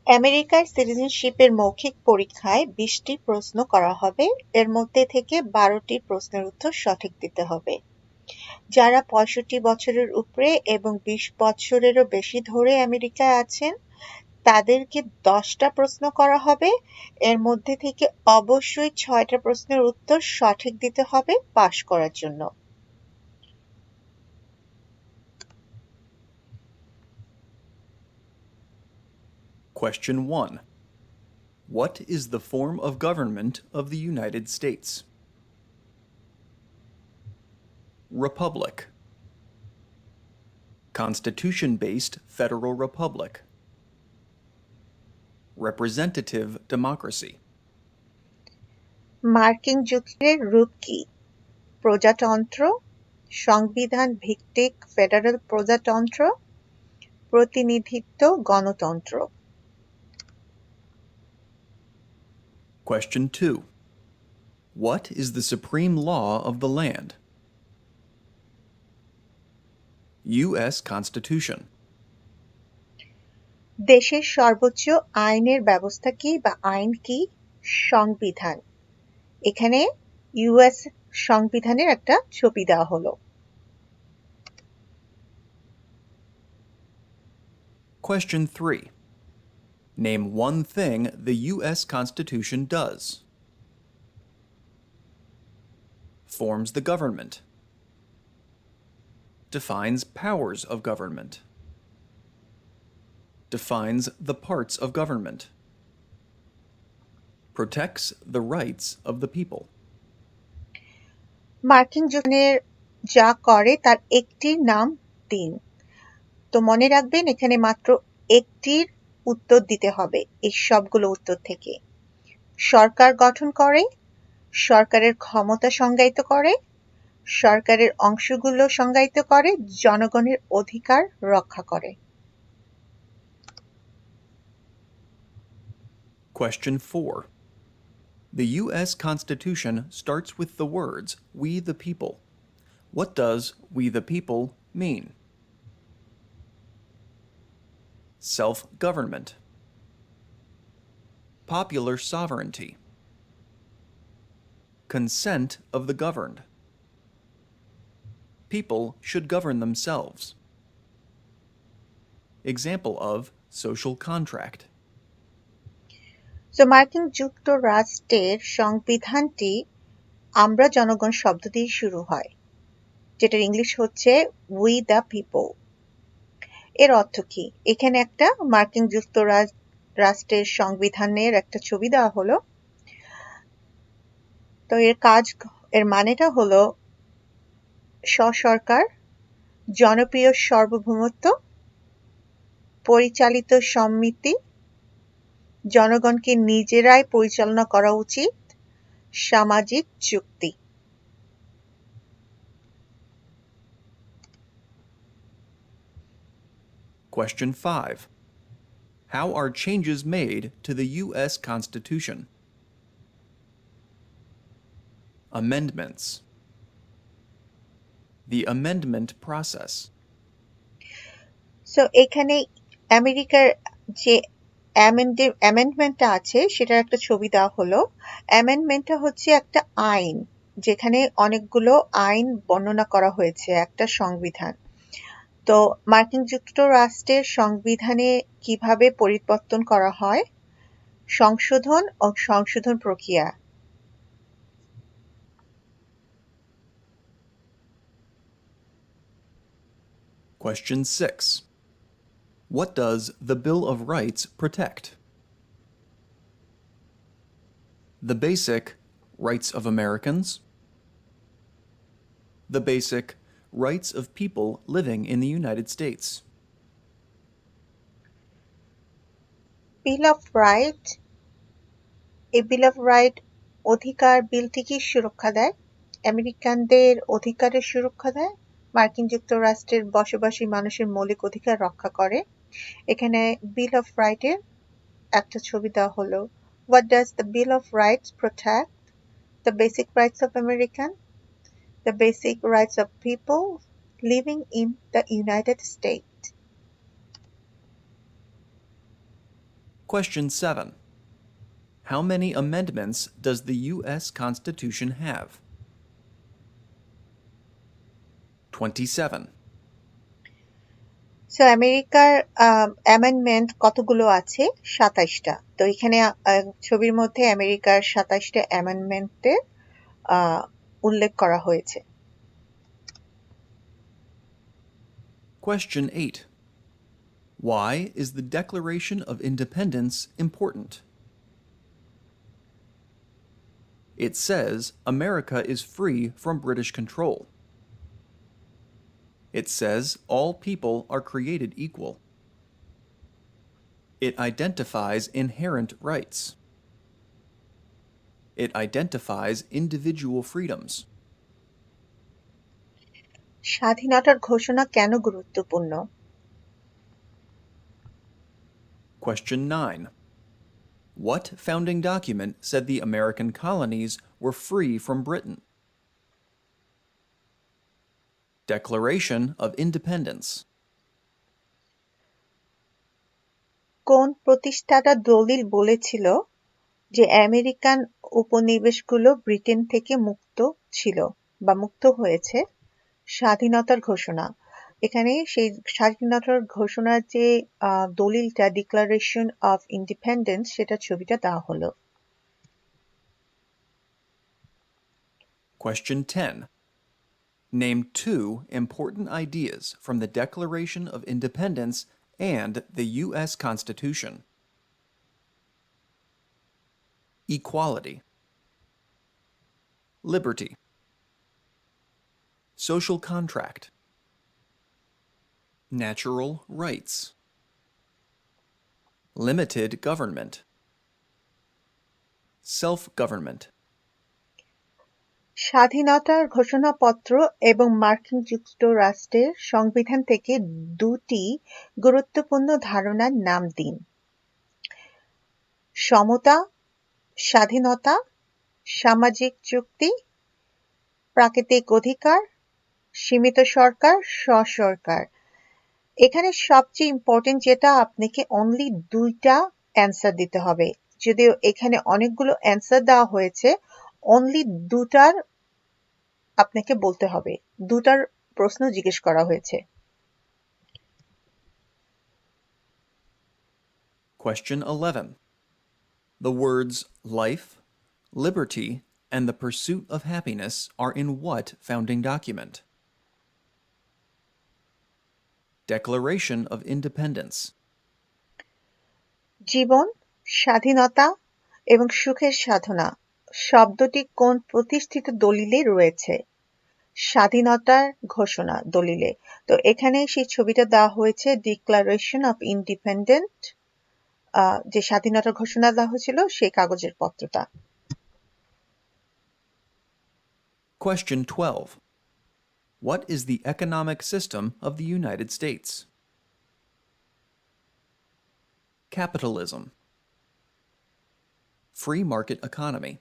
আমেরিকার সিটিজেনশিপের মৌখিক পরীক্ষায় ২০টি প্রশ্ন করা হবে, এর মধ্যে থেকে ১২টি প্রশ্নের উত্তর সঠিক দিতে হবে। যারা ৬৫ বছরের উপরে এবং ২০ বছরেরও বেশি ধরে আমেরিকায় আছেন তাদেরকে ১০টা প্রশ্ন করা হবে, এর মধ্যে থেকে অবশ্যই ৬টা প্রশ্নের উত্তর সঠিক দিতে হবে পাস করার জন্য। Question 1. What is the form of government of the United States? Republic. Constitution-based federal republic. Representative democracy. মার্কিন যুক্তরাষ্ট্রের রূপ কি? প্রজাতন্ত্র, সংবিধান ভিত্তিক ফেডারেল প্রজাতন্ত্র, প্রতিনিধিত্ব গণতন্ত্র। Question 2. What is the supreme law of the land? U.S Constitution. দেশের সর্বোচ্চ আইনের ব্যবস্থা কি বা আইন কি? সংবিধান। এখানে ইউএস সংবিধানের একটা ছবি দেওয়া হলো। Question 3. Name one thing the U.S Constitution does. Forms the government. Defines powers of government. Defines the parts of government. Protects the rights of the people. মার্কিন যুক্তরাষ্ট্রের যা করে তার একটির নাম দিন। তো মনে রাখবেন এখানে মাত্র একটির উত্তর দিতে হবে এই সবগুলো উত্তর থেকে। সরকার গঠন করে, সরকারের ক্ষমতা সংজ্ঞায়িত করে, সরকারের অংশগুলো সংজ্ঞায়িত করে, জনগণের অধিকার রক্ষা করে। Question 4. The U.S. Constitution starts with the words, "We the people." What does "we the people" mean? Self-government. Popular sovereignty. Consent of the governed. People should govern themselves. Example of social contract. মার্কিন যুক্তরাষ্ট্রের সংবিধানটি আমরা জনগণ শব্দ দিয়ে শুরু হয়, যেটার English হচ্ছে উই দ্য পিপল। এর অর্থ কি? এখানে একটা মার্কিন যুক্তরাষ্ট্রের সংবিধানের একটা ছবি দেওয়া হলো। তো এর মানেটা হলো স্বসরকার, জনপ্রিয় সার্বভৌমত্ব, পরিচালিত সমিতি, জনগণকে নিজেরাই পরিচালনা করা উচিত, সামাজিক চুক্তি। Question 5. How are changes made to the U.S. Constitution? Amendments. The amendment process. এখানে আমেরিকার যে অ্যামেন্ডমেন্টটা আছে সেটার একটা ছবি দেওয়া হলো। অ্যামেন্ডমেন্টটা হচ্ছে একটা আইন, যেখানে অনেকগুলো আইন বর্ণনা করা হয়েছে একটা সংবিধান। তো মার্কিন যুক্তরাষ্ট্রের সংবিধানে কিভাবে পরিবর্তন করা হয়? সংশোধন ও সংশোধন প্রক্রিয়া। Question 6. What does the Bill of Rights protect? The basic rights of Americans. The basic rights of people living in the United States. Bill of right. এই বিল অফ রাইট অধিকার বিলটি কি সুরক্ষা দেয়? আমেরিকানদের অধিকারের সুরক্ষা দেয়, মার্কিন যুক্তরাষ্ট্রের বসবাসী মানুষের মৌলিক অধিকার রক্ষা করে। এখানে বিল অফ রাইটের একটা ছবি দেওয়া হলো। What does the Bill of Rights protect? The basic rights of American, the basic rights of people living in the United States. Question 7. How many amendments does the U.S. Constitution have? 27. So আমেরিকার amendment কতগুলো আছে? 27টা। তো এখানে ছবির মধ্যে আমেরিকার 27টা অ্যামেন্ডমেন্টের উল্লেখ করা হয়েছে। Question 8. Why is the Declaration of Independence important? It says America is free from British control. It says all people are created equal. It identifies inherent rights. It identifies individual freedoms. স্বাধীনতার ঘোষণা কেন গুরুত্বপূর্ণ? Question 9. What founding document said the American colonies were free from Britain? Declaration of Independence. কোন প্রতিষ্ঠাতা দলিল বলেছিল যে American উপনিবেশগুলো Britain থেকে মুক্ত ছিল বা মুক্ত হয়েছে? স্বাধীনতার ঘোষণা। এখানে সেই স্বাধীনতার ঘোষণার যে দলিলটা ডিক্লারেশন অফ ইন্ডিপেন্ডেন্স সেটা ছবিটা দেওয়া হলো। Question 10. Name two important ideas from the Declaration of Independence and the U.S. Constitution. Equality. Liberty. Social contract. Natural rights. Limited government. Self-government. স্বাধীনতার ঘোষণাপত্র এবং মার্কিন যুক্তরাষ্ট্রের সংবিধান থেকে দুটি গুরুত্বপূর্ণ ধারণার নাম দিন। সমতা, স্বাধীনতা, সামাজিক চুক্তি, প্রাকৃতিক অধিকার, সীমিত সরকার, স্ব-সরকার। এখানে সবচেয়ে ইম্পর্টেন্ট যেটা আপনাকে অনলি দুইটা অ্যান্সার দিতে হবে। যদিও এখানে অনেকগুলো অ্যান্সার দেওয়া হয়েছে, অনলি দুটার আপনাকে বলতে হবে। দুটার প্রশ্ন জিজ্ঞেস করা হয়েছে। Question 11. The words life, liberty, and the pursuit of happiness are in what founding document? Declaration of Independence. জীবন, স্বাধীনতা এবং সুখের সাধনা শব্দটি কোন প্রতিষ্ঠিত দলিলে রয়েছে? স্বাধীনতার ঘোষণা দলিলে। তো এখানে সেই ছবিটা দেওয়া হয়েছে ডিক্লারেশন অফ ইন্ডিপেন্ডেন্ট, যে স্বাধীনতার ঘোষণা দেওয়া হয়েছিল সেই কাগজের পত্রটা। Question 12. What is the economic system of the United States? Capitalism. Free market economy.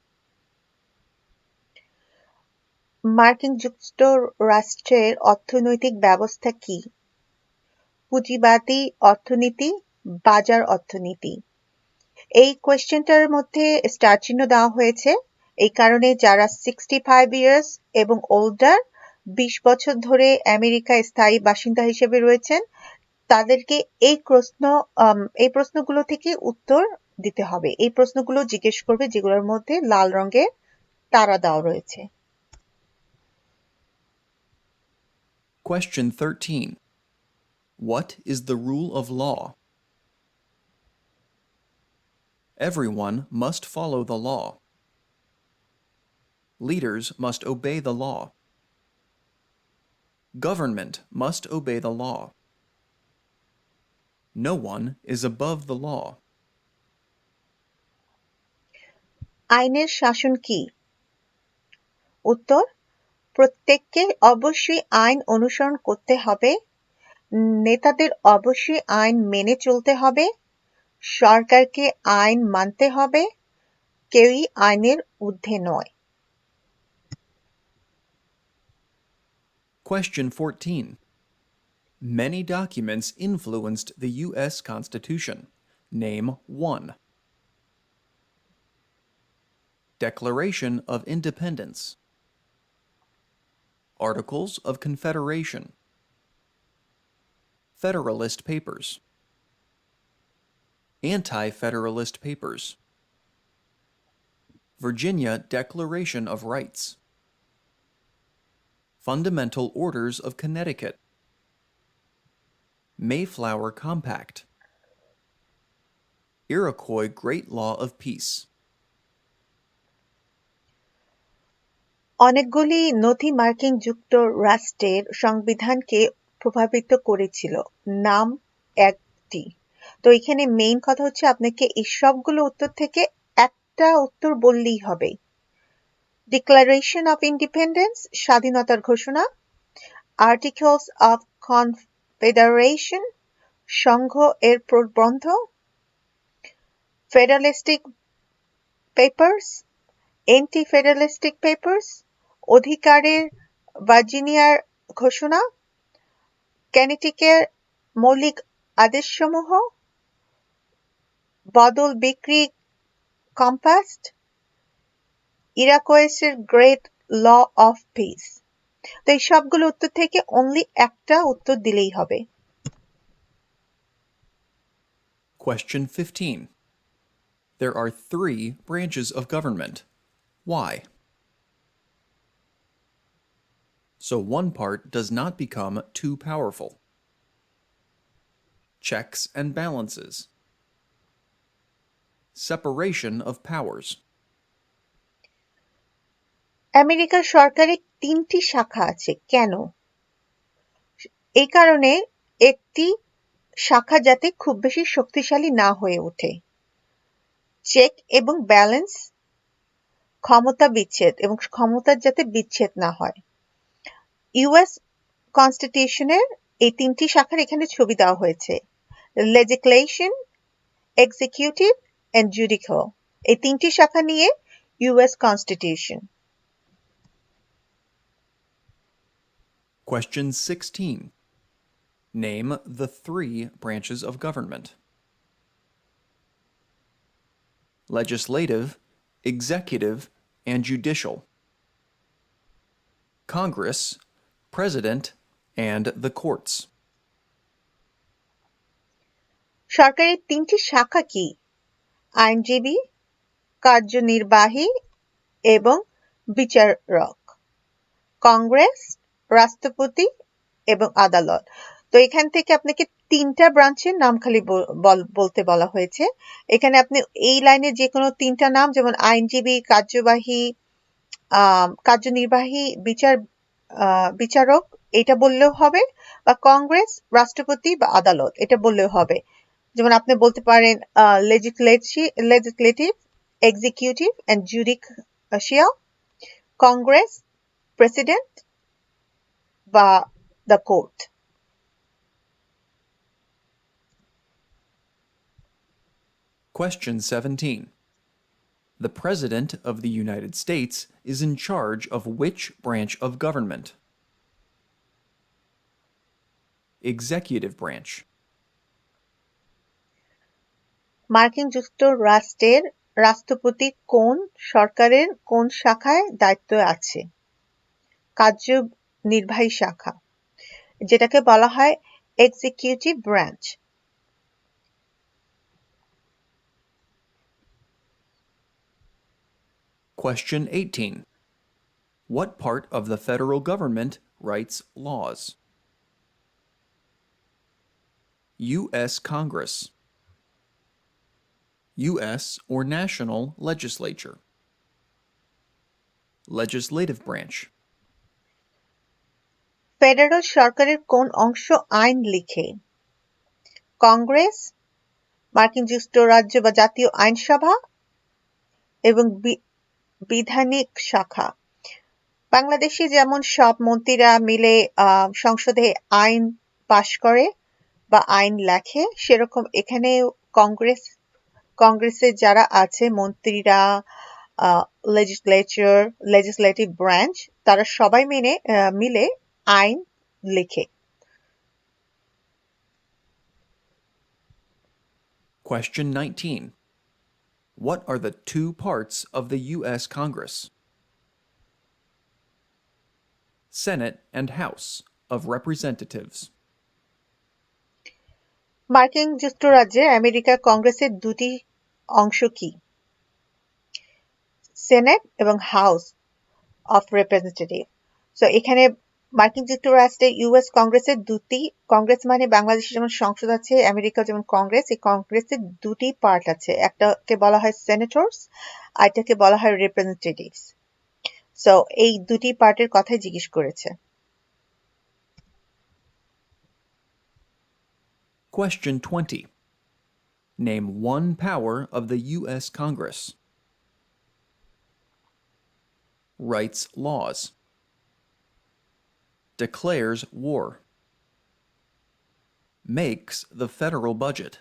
মার্কিন যুক্তরাষ্ট্রের অর্থনৈতিক ব্যবস্থা কি? পুঁজিবাদী অর্থনীতি, বাজার অর্থনীতি। এই কোয়েশ্চেনটার মধ্যে স্টার চিহ্ন দেওয়া হয়েছে এই কারণে যারা 65 ইয়ার্স এবং ওল্ডার 20 বছর ধরে আমেরিকায় স্থায়ী বাসিন্দা হিসেবে রয়েছেন তাদেরকে এই প্রশ্নগুলো থেকে উত্তর দিতে হবে। এই প্রশ্নগুলো জিজ্ঞেস করবে যেগুলোর মধ্যে লাল রঙের তারা দেওয়া রয়েছে। Question 13. What is the rule of law? Everyone must follow the law. Leaders must obey the law. Government must obey the law. No one is above the law. আইনের শাসন কি? উত্তর, প্রত্যেককে অবশ্যই আইন অনুসরণ করতে হবে, নেতাদের অবশ্যই আইন মেনে চলতে হবে, সরকারকে আইন মানতে হবে, কেউই আইনের ঊর্ধ্বে নয়। Question 14. Many documents influenced the U.S. Constitution. Name one. Declaration of Independence. Articles of Confederation. Federalist Papers. Anti-Federalist Papers. Virginia Declaration of Rights. Fundamental Orders of Connecticut. Mayflower Compact. Iroquois Great Law of Peace. অনেকগুলি নথি মার্কিন যুক্তরাষ্ট্রের সংবিধানকে প্রভাবিত করেছিল। নাম একটি। তো এখানে মেইন কথা হচ্ছে আপনাকে এই সবগুলো উত্তর থেকে একটা উত্তর বললেই হবে। ডিক্লারেশন অফ ইন্ডিপেন্ডেন্স, স্বাধীনতার ঘোষণা। আর্টিকেলস অফ কনফেডারেশন, সংঘ এর প্রবন্ধ। ফেডারেলিস্টিক পেপার্স, অ্যান্টি-ফেডারেলিস্টিক পেপার্স, অধিকারের ভার্জিনিয়ার ঘোষণা, কনেটিকের মৌলিক আদেশসমূহ, বদল বিক্রি কম্পাস্ট, ইরাকোয়েসের গ্রেট ল অফ পিস। তো এই সবগুলো উত্তর থেকে অনলি একটা উত্তর দিলেই হবে। Question 15. There are 3 branches of government. Why? So one part does not become too powerful. Checks and balances. Separation of powers. আমেরিকার সরকারের 3টি শাখা আছে। কেন? এই কারণে একটি শাখা যাতে খুব বেশি শক্তিশালী না হয়ে ওঠে। চেক এবং ব্যালেন্স, ক্ষমতা বিচ্ছেদ এবং ক্ষমতার যাতে বিচ্ছেদ না হয়। ইউএস কনস্টিটিউশনের এই 3টি শাখার এখানে ছবি দেওয়া হয়েছে। লেজিসলেশন, এক্সিকিউটিভ এন্ড জুডিশিয়াল, এই 3টি শাখা নিয়ে US constitution. Question 16. Name the 3 branches of government. Legislative, executive, and judicial. Congress, President, and the courts. সরকারের 3টি শাখা কি? আইনজীবী, কার্যনির্বাহী এবং বিচারক। কংগ্রেস, রাষ্ট্রপতি এবং আদালত। তো এখান থেকে আপনাকে 3টা ব্রাঞ্চের নাম খালি বলতে বলা হয়েছে। এখানে আপনি এই লাইনে যে কোনো 3টা নাম, যেমন আইনজীবী, কার্যনির্বাহী, বিচারক, এটা বললেও হবে, বা কংগ্রেস, রাষ্ট্রপতি বা আদালত এটা বললেও হবে। যেমন আপনি বলতে পারেন legislative, executive and judicial, Congress, president বা the court. Question 17. The President of the United States is in charge of which branch of government? Executive branch. মার্কিন যুক্তরাষ্ট্রের রাষ্ট্রপতি কোন সরকারের কোন শাখায় দায়িত্ব আছে? কার্যনির্বাহী শাখা, যেটাকে বলা হয় executive branch. Question 18. What part of the federal government writes laws? U.S. Congress. U.S. or national legislature. Legislative branch. Federal সরকারের কোন অংশ আইন লিখে? কংগ্রেস, মার্কিন যুক্তরাজ্য বা জাতীয় আইনসভা এবং বিধানিক শাখা। বাংলাদেশে যেমন সব মন্ত্রীরা মিলে সংসদে আইন পাশ করে বা আইন লেখে, সেরকম এখানে কংগ্রেসে যারা আছে মন্ত্রীরা, লেজিসলেটিভ ব্রাঞ্চ, তারা সবাই মিলে আইন লিখে। Question 19. What are the two parts of the U.S. Congress? Senate and House of Representatives. মার্কিন যুক্তরাজ্যের আমেরিকার কংগ্রেসের দুটি অংশ কি? সেনেট এবং হাউস অফ রিপ্রেজেন্টেটিভ। সো এখানে মার্কিন যুক্তরাষ্ট্রে ইউএস কংগ্রেসের দুটি, কংগ্রেস মানে বাংলাদেশে যেমন সংসদ আছে, আমেরিকা যেমন কংগ্রেস, এই কংগ্রেসের দুটি পার্ট আছে, একটাকে বলা হয় সেনেটরস আর এটাকে বলা হয় রিপ্রেজেন্টেটিভস। সো এই দুটি পার্টের কথাই জিজ্ঞেস করেছে। Question 20. Name one power of the U.S. Congress. Writes laws. Declares war. Makes the federal budget.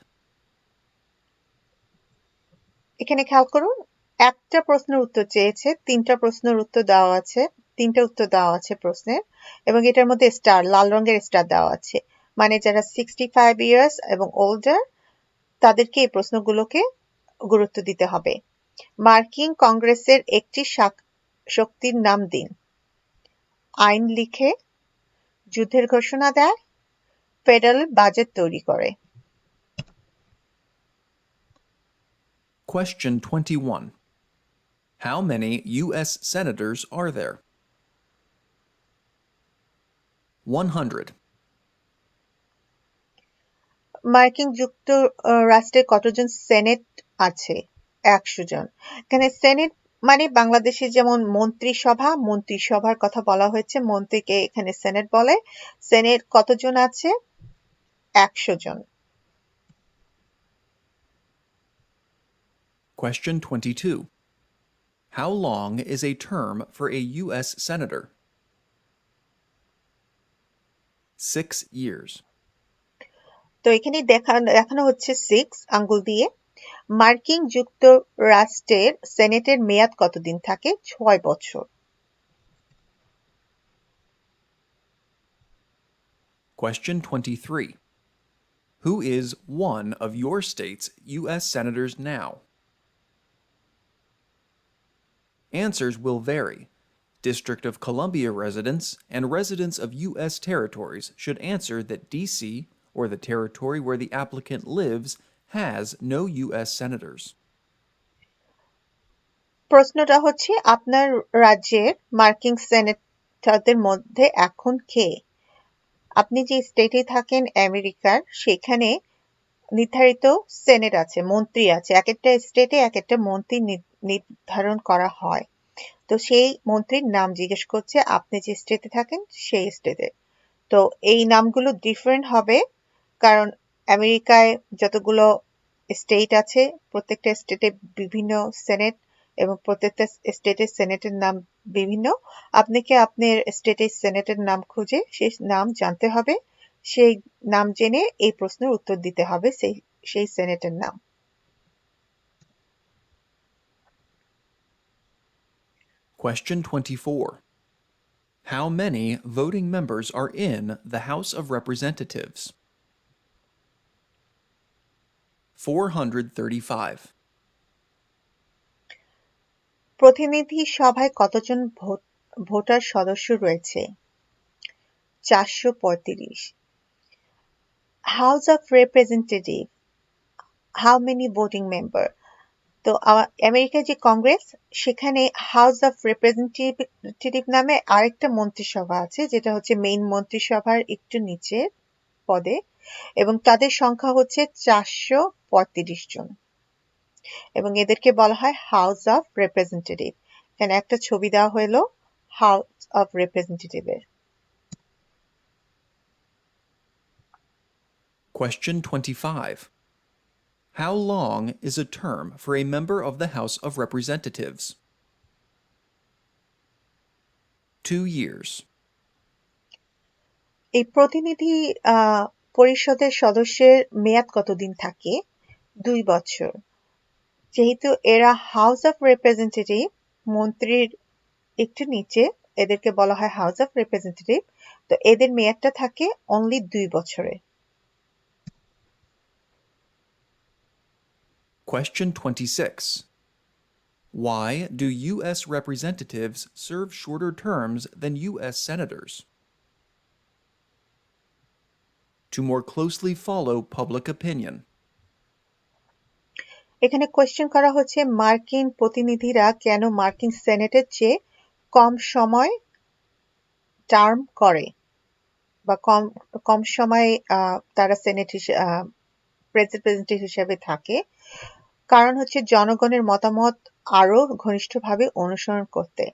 এখানে খেয়াল করুন, একটা প্রশ্নের উত্তর চেয়েছে, তিনটা প্রশ্নের উত্তর দেওয়া আছে, তিনটা উত্তর দেওয়া আছে প্রশ্নের, এবং এটার মধ্যে স্টার, লাল রঙের স্টার দেওয়া আছে, মানে যারা 65 ইয়ার্স এবং ওল্ডার তাদেরকে এই প্রশ্নগুলোকে গুরুত্ব দিতে হবে। মার্কিন কংগ্রেসের একটি শক্তির নাম দিন। আইন লিখে, যুদ্ধের ঘোষণা দেয়, ফেডারেল বাজেট তৈরি করে। Question 21. How many U.S. senators are there? 100. মার্কিন যুক্তরাষ্ট্রে কতজন সেনেট আছে? 100 জন। এখানে সেনেট মানে বাংলাদেশে যেমন মন্ত্রিসভা, মন্ত্রিসভার কথা বলা হয়েছে, মন্ত্রীকে এখানে সেনেট বলে। সেনেট কতজন আছে? 100 জন। Question 22. How long is a term for a U.S. senator? 6 years. তো এখানে দেখানো হচ্ছে 6 আঙ্গুল দিয়ে। মার্কিন যুক্তরাষ্ট্রের সেনেটের মেয়াদ কতদিন থাকে? 6 বছর। Question 23. Who is one of your state's U.S. senators now? Answers will vary. District of Columbia residents and residents of U.S. territories should answer that D.C. or the territory where the applicant lives has no U.S. senators. প্রশ্নটা হচ্ছে আপনার রাজ্যের মার্কিন সেনেটরদের মধ্যে এখন কে? আপনি যে স্টেটে থাকেন আমেরিকার, সেখানে নির্ধারিত সেনেট আছে, মন্ত্রী আছে, এক একটা স্টেটে এক একটা মন্ত্রী নির্ধারণ করা হয়। তো সেই মন্ত্রীর নাম জিজ্ঞেস করছে আপনি যে স্টেটে থাকেন সেই স্টেটে। তো এই নামগুলো ডিফারেন্ট হবে, কারণ আমেরিকায় যতগুলো স্টেট আছে প্রত্যেকটা স্টেটে বিভিন্ন সেনেট এবং প্রত্যেকটা স্টেটের সেনেটের নাম বিভিন্ন। আপনাকে আপনার স্টেটের সেনেটের নাম খুঁজে সেই নাম জানতে হবে, সেই নাম জেনে এই প্রশ্নের উত্তর দিতে হবে সেই সেনেটের নাম। Question 24. How many voting members are in the House of Representatives? 435. প্রতিনিধি সভায় কতজন ভোটার সদস্য রয়েছে? 435। House of representative, how many voting member? তো আমেরিকার যে কংগ্রেস, সেখানে হাউস অফ রিপ্রেজেন্টেটিভ নামে আরেকটা মন্ত্রিসভা আছে, যেটা হচ্ছে মেইন মন্ত্রিসভার একটু নিচের পদে, এবং তাদের সংখ্যা হচ্ছে 435 জন, এবং এদেরকে বলা হয় হাউস অফ রিপ্রেজেন্টেটিভ। এখানে একটা ছবি দেওয়া হলো house of রিপ্রেজেন্টেটিভের। Question 25. How long is a term for a member of the House of Representatives? 2 years. এই প্রতিনিধি পরিষদের সদস্যের মেয়াদ কতদিন থাকে? 2 বছর। যেহেতু এরা হাউস অফ রিপ্রেজেন্টেটিভ, মন্ত্রীর একটু নিচে, এদেরকে বলা হয় হাউস অফ রিপ্রেজেন্টেটিভ, তো এদের মেয়াদটা থাকে অনলি 2 বছরের। Question 26. Why do U.S. representatives serve shorter terms than U.S. senators? To more closely follow public opinion. এখানে কোয়েশ্চেন করা হচ্ছে মার্কিন প্রতিনিধিরা কেন মার্কিন সেনেটের চেয়ে কম সময় টার্ম করে বা কম সময় তারা সেনেট প্রেসিডেন্ট হিসেবে থাকে। কারণ হচ্ছে জনগণের মতামত আরো ঘনিষ্ঠভাবে অনুসরণ করতে।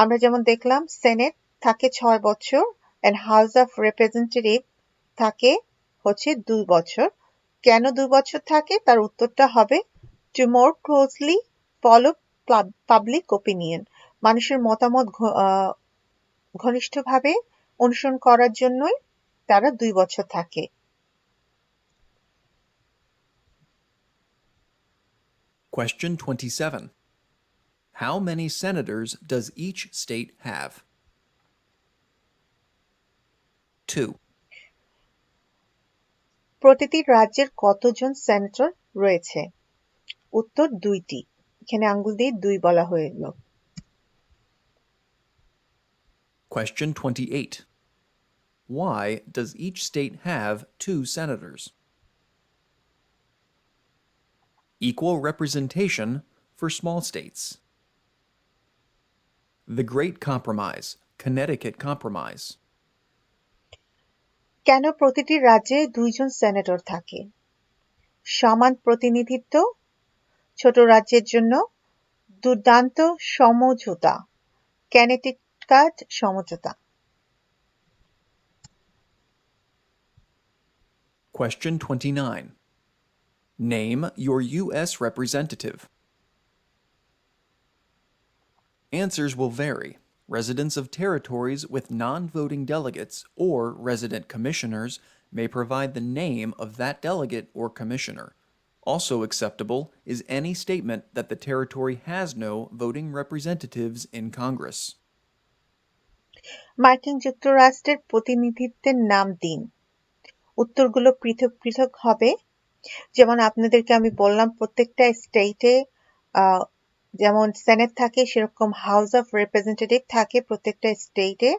আমরা যেমন দেখলাম সেনেট থাকে 6 বছর এন্ড হাউস অফ রিপ্রেজেন্টেটিভ থাকে হচ্ছে 2 বছর। কেন 2 বছর থাকে তার উত্তরটা হবে টু মোর ক্লোজলি ফলো পাবলিক ওপিনিয়ন, মানুষের মতামত ঘনিষ্ঠভাবে অনুসরণ করার জন্যই তারা 2 বছর থাকে। Question 27. How many senators does each state have? 2. প্রতিটি রাজ্যের কতজন সেনেটর রয়েছে? উত্তর 2টি। এখানে আঙ্গুল দিয়ে 2 বলা হলো। Question 28. Why does each state have 2 senators? Equal representation for small states. The Great Compromise, Connecticut Compromise. কেন প্রতিটি রাজ্যে 2 জন সেনেটর থাকে? সমান প্রতিনিধিত্ব ছোট রাজ্যের জন্য, দুর্দান্ত সমঝোতা, কানেটিকাট সমঝোতা। Question 29. Name your U.S. representative. Answers will vary. Residents of territories with non-voting delegates or resident commissioners may provide the name of that delegate or commissioner. Also acceptable is any statement that the territory has no voting representatives in Congress. মার্কিন যুক্তরাষ্ট্রের প্রতিনিধিত্বের নাম দিন। উত্তরগুলো পৃথক পৃথক হবে। যেমন আপনাদেরকে আমি বললাম প্রত্যেকটা স্টেটে যেমন সেনেট থাকে সেরকম হাউস অফ রিপ্রেজেন্টেটিভ থাকে প্রত্যেকটা স্টেটে,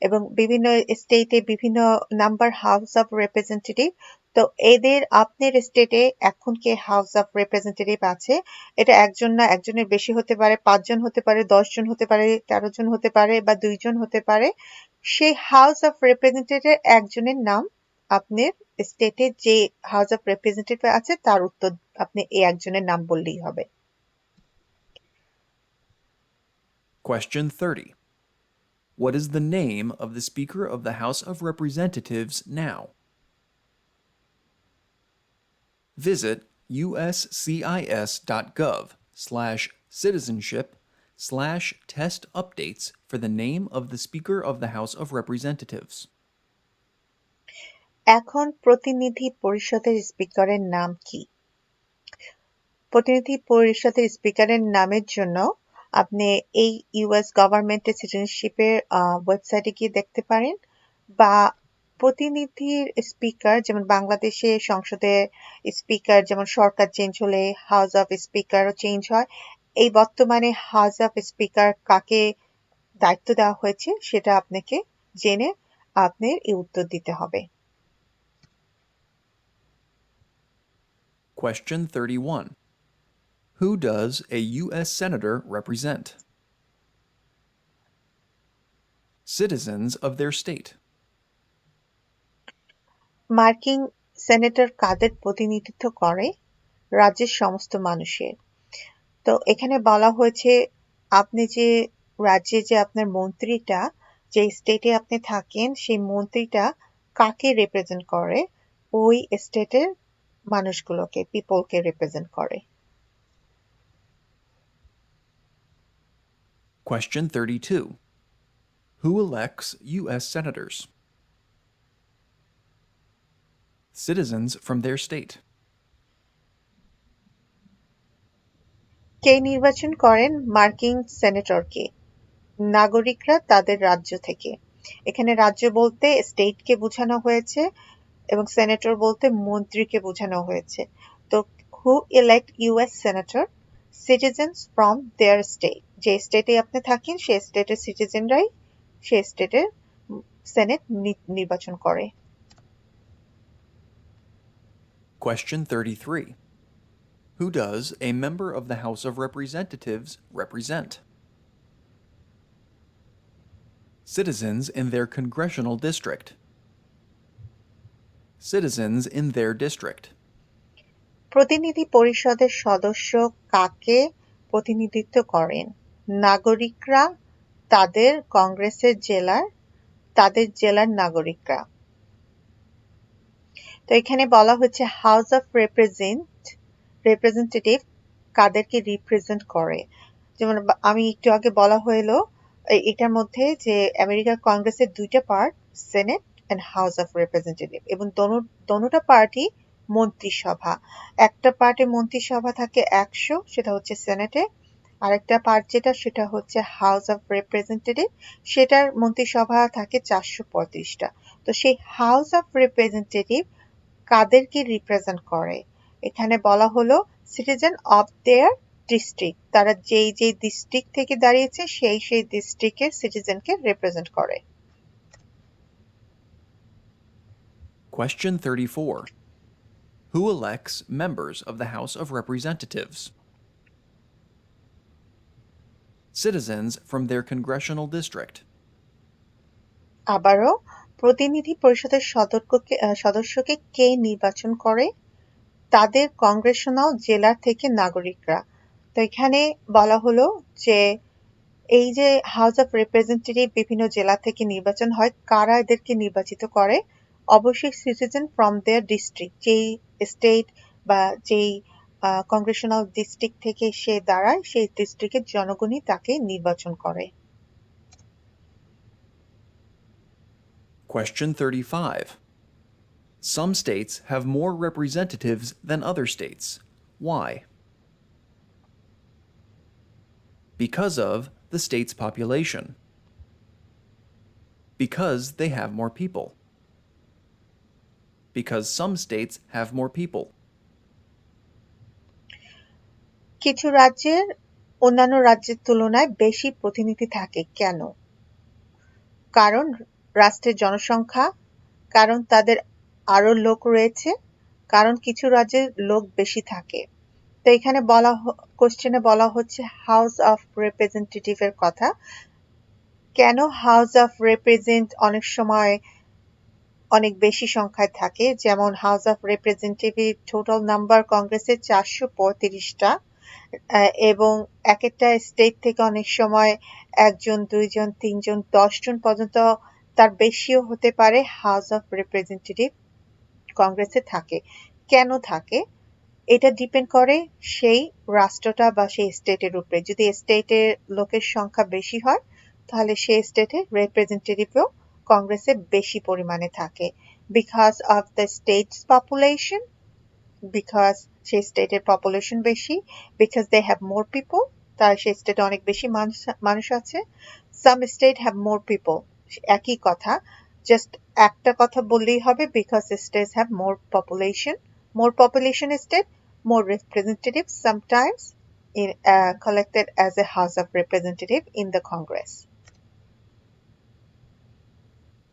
এবং বিভিন্ন স্টেটে বিভিন্ন নাম্বার হাউস অফ রিপ্রেজেন্টেটিভ। তো এদের আপনার স্টেটে এখন কে হাউস অফ রিপ্রেজেন্টেটিভ আছে, এটা একজন না একজনের বেশি হতে পারে, 5 জন হতে পারে, 10 জন হতে পারে, 13 জন হতে পারে বা 2 জন হতে পারে। সেই হাউস অফ রিপ্রেজেন্টেটিভ একজনের নাম আপনার স্টেটে যে হাউস অফ রিপ্রেজেন্টেটিভ আছে তার উত্তর আপনি এই একজনের নাম বললেই হবে। Question 30. What is the name of the Speaker of the House of Representatives now? Visit uscis.gov/citizenship/test updates for the name of the Speaker of the House of Representatives. এখন প্রতিনিধি পরিষদের স্পিকারের নাম কি? প্রতিনিধি পরিষদের স্পিকারের নামের জন্য আপনি এই ইউএস গভর্নমেন্টের সিটিজেনশিপের ওয়েবসাইটে গিয়ে দেখতে পারেন, বা প্রতিনিধির স্পিকার যেমন বাংলাদেশে সংসদে স্পিকার যেমন সরকার চেঞ্জ হলে হাউস অফ স্পিকারও চেঞ্জ হয়, এই বর্তমানে হাউস অফ স্পিকার কাকে দায়িত্ব দেওয়া হয়েছে সেটা আপনাকে জেনে আপনার এই উত্তর দিতে হবে। Question 31. Who does a U.S. Senator represent? Citizens of their state. মার্কিন সেনেটর কাদের প্রতিনিধিত্ব করে? রাজ্যের সমস্ত মানুষের। তো এখানে বলা হয়েছে আপনি যে রাজ্যে যে আপনার মন্ত্রীটা যে স্টেটে আপনি থাকেন সেই মন্ত্রীটা কাকে রিপ্রেজেন্ট করে? ওই স্টেটের মানুষগুলোকে, পিপলকে রিপ্রেজেন্ট করে। Question 32. Who elects U.S. senators? Citizens from their state. কে নির্বাচন করেন মার্কিন সেনেটরকে? নাগরিকরা তাদের রাজ্য থেকে। এখানে রাজ্য বলতে স্টেটকে বোঝানো হয়েছে এবং সেনেটর বলতে মন্ত্রীকে বোঝানো হয়েছে। তো হু who elect U.S senator citizens from their state. যে স্টেটে আপনি থাকেন সেই স্টেটের সিটিজেনরাই সেই স্টেটের সেনেট নির্বাচন করে। Question 33. Who does a member of the House of Representatives represent? Citizens in their congressional district. Citizens in their district. প্রতিনিধি পরিষদের সদস্য কাকে প্রতিনিধিত্ব করেন? নাগরিকরা, তাদের কংগ্রেসের তাদের জেলার নাগরিকরা। তো এখানে বলা হচ্ছে হাউস অফ রিপ্রেজেন্টেটিভ কাদেরকে রিপ্রেজেন্ট করে। যেমন আমি একটু আগে বলা হলো এটার মধ্যে যে আমেরিকার কংগ্রেসের দুইটা part, senate and house of representative, এবং দোনোটা পার্টি মন্ত্রিসভা। একটা পার্টে মন্ত্রিসভা থাকে 100, সেটা হচ্ছে সেনেটে। আরেকটা পার্ট সেটা হচ্ছে হাউস অফ রিপ্রেজেন্টেটিভ, সেটার মন্ত্রিসভা থাকে 435টা। তো সেই হাউস অফ রিপ্রেজেন্টেটিভ কাদেরকে রিপ্রেজেন্ট করে? এখানে বলা হলো সিটিজেন অফ দেয়ার ডিস্ট্রিক্ট, তারা যেই ডিস্ট্রিক্ট থেকে দাঁড়িয়েছে সেই ডিস্ট্রিক্টের সিটিজেনকে রিপ্রেজেন্ট করে। Question 34. Who elects members of the House of Representatives? Citizens from their congressional district. আবারও প্রতিনিধি পরিষদের সদস্যকে কে নির্বাচন করে? তাদের কংগ্রেশনাল জেলা থেকে নাগরিকরা। তো এখানে বলা হলো যে এই যে হাউস অফ রিপ্রেজেন্টেটিভ বিভিন্ন জেলা থেকে নির্বাচন হয়, কারা এদেরকে নির্বাচিত করে? অবশ্যই সিটিজেন ফ্রম দেয়ার ডিস্ট্রিক্ট, যেই স্টেট বা যেই কংগ্রেশনাল ডিস্ট্রিক্ট থেকে সে দাঁড়ায় সেই ডিস্ট্রিক্টের জনগণই তাকে নির্বাচন করে। Question 35. Some states have more representatives than other states. Why? Because of the state's population. Because they have more people. Because some states have more people. কিছু রাজ্যের অন্যান্য রাজ্যের তুলনায় বেশি প্রতিনিধি থাকে কেন? কারণ রাষ্ট্রের জনসংখ্যা, কারণ তাদের আরো লোক রয়েছে, কারণ কিছু রাজ্যের লোক বেশি থাকে। তো এখানে কোশ্চেনে বলা হচ্ছে হাউস অফ রিপ্রেজেন্টেটিভ এর কথা। কেন হাউস অফ রিপ্রেজেন্ট অনেক সময় অনেক বেশি সংখ্যায় থাকে? যেমন house of representative total number কংগ্রেসের 435টা, এবং একটা স্টেট থেকে অনেক সময় 1 জন 2 জন 3 জন 10 জন পর্যন্ত, তার বেশিও হতে পারে হাউস অফ রিপ্রেজেন্টেটিভ কংগ্রেসে থাকে। কেন থাকে? এটা ডিপেন্ড করে সেই রাষ্ট্রটা বা সেই স্টেটের উপরে। যদি স্টেটের লোকের সংখ্যা বেশি হয় তাহলে সেই স্টেটের রিপ্রেজেন্টেটিভও কংগ্রেসে বেশি পরিমাণে থাকে। Because of the state's population, because সেই স্টেটের পপুলেশন বেশি, because they have more people, তার সেই স্টেটে অনেক বেশি মানুষ আছে। Some state have more people, একই কথা, জাস্ট একটা কথা বললেই হবে, because states have more population. More population state, more representatives sometimes collected as a House of Representative in the Congress.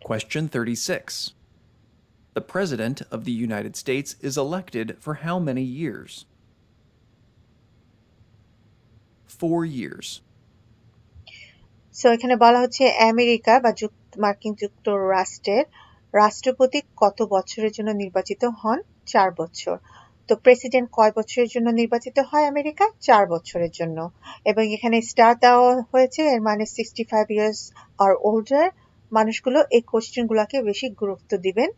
Question 36. The President of the United States is elected for how many years? 4 years. So এখানে বলা হচ্ছে America বা মার্কিন যুক্তরাষ্ট্রের রাষ্ট্রপতি কত বছরের জন্য নির্বাচিত হন? 4 বছর। তো প্রেসিডেন্ট কয় বছরের জন্য নির্বাচিত হয় আমেরিকা? 4 বছরের জন্য। এবং এখানে স্টার দেওয়া হয়েছে, এর মানে 65 ইয়ার্স অর ওল্ডার মানুষগুলো এই কোশ্চেনগুলোকে বেশি গুরুত্ব দিবেন।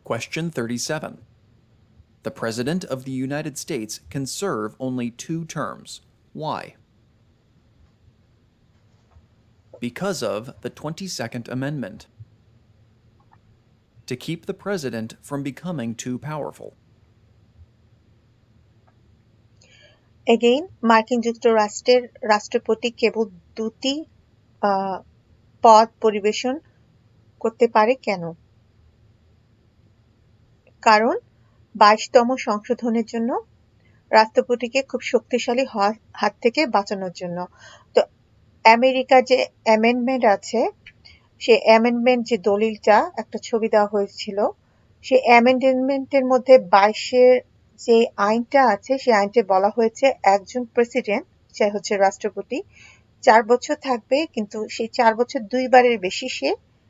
Question 37. The President of the United States can serve only 2 terms. Why? Because of the 22nd Amendment. To keep the President from becoming too powerful. Again, মার্কিন যুক্তরাষ্ট্রের রাষ্ট্রপতি কেবল 2টি পদ পরিবেশন করতে পারে কেন? কারণ 22তম সংশোধনের জন্য রাষ্ট্রপতিকে খুব শক্তিশালী হাত থেকে বাঁচানোর জন্য। তো আমেরিকার যে অ্যামেন্ডমেন্ট আছে, সেই অ্যামেন্ডমেন্ট যে দলিলটা একটা ছবি দেওয়া হয়েছিল, সেই অ্যামেন্ডমেন্টের মধ্যে 22-এর যে আইনটা আছে, সেই আইনটা বলা হয়েছে একজন প্রেসিডেন্ট, সে হচ্ছে রাষ্ট্রপতি, 4 বছর থাকবে, কিন্তু সেই 4 বছর 2 বারের বেশি সে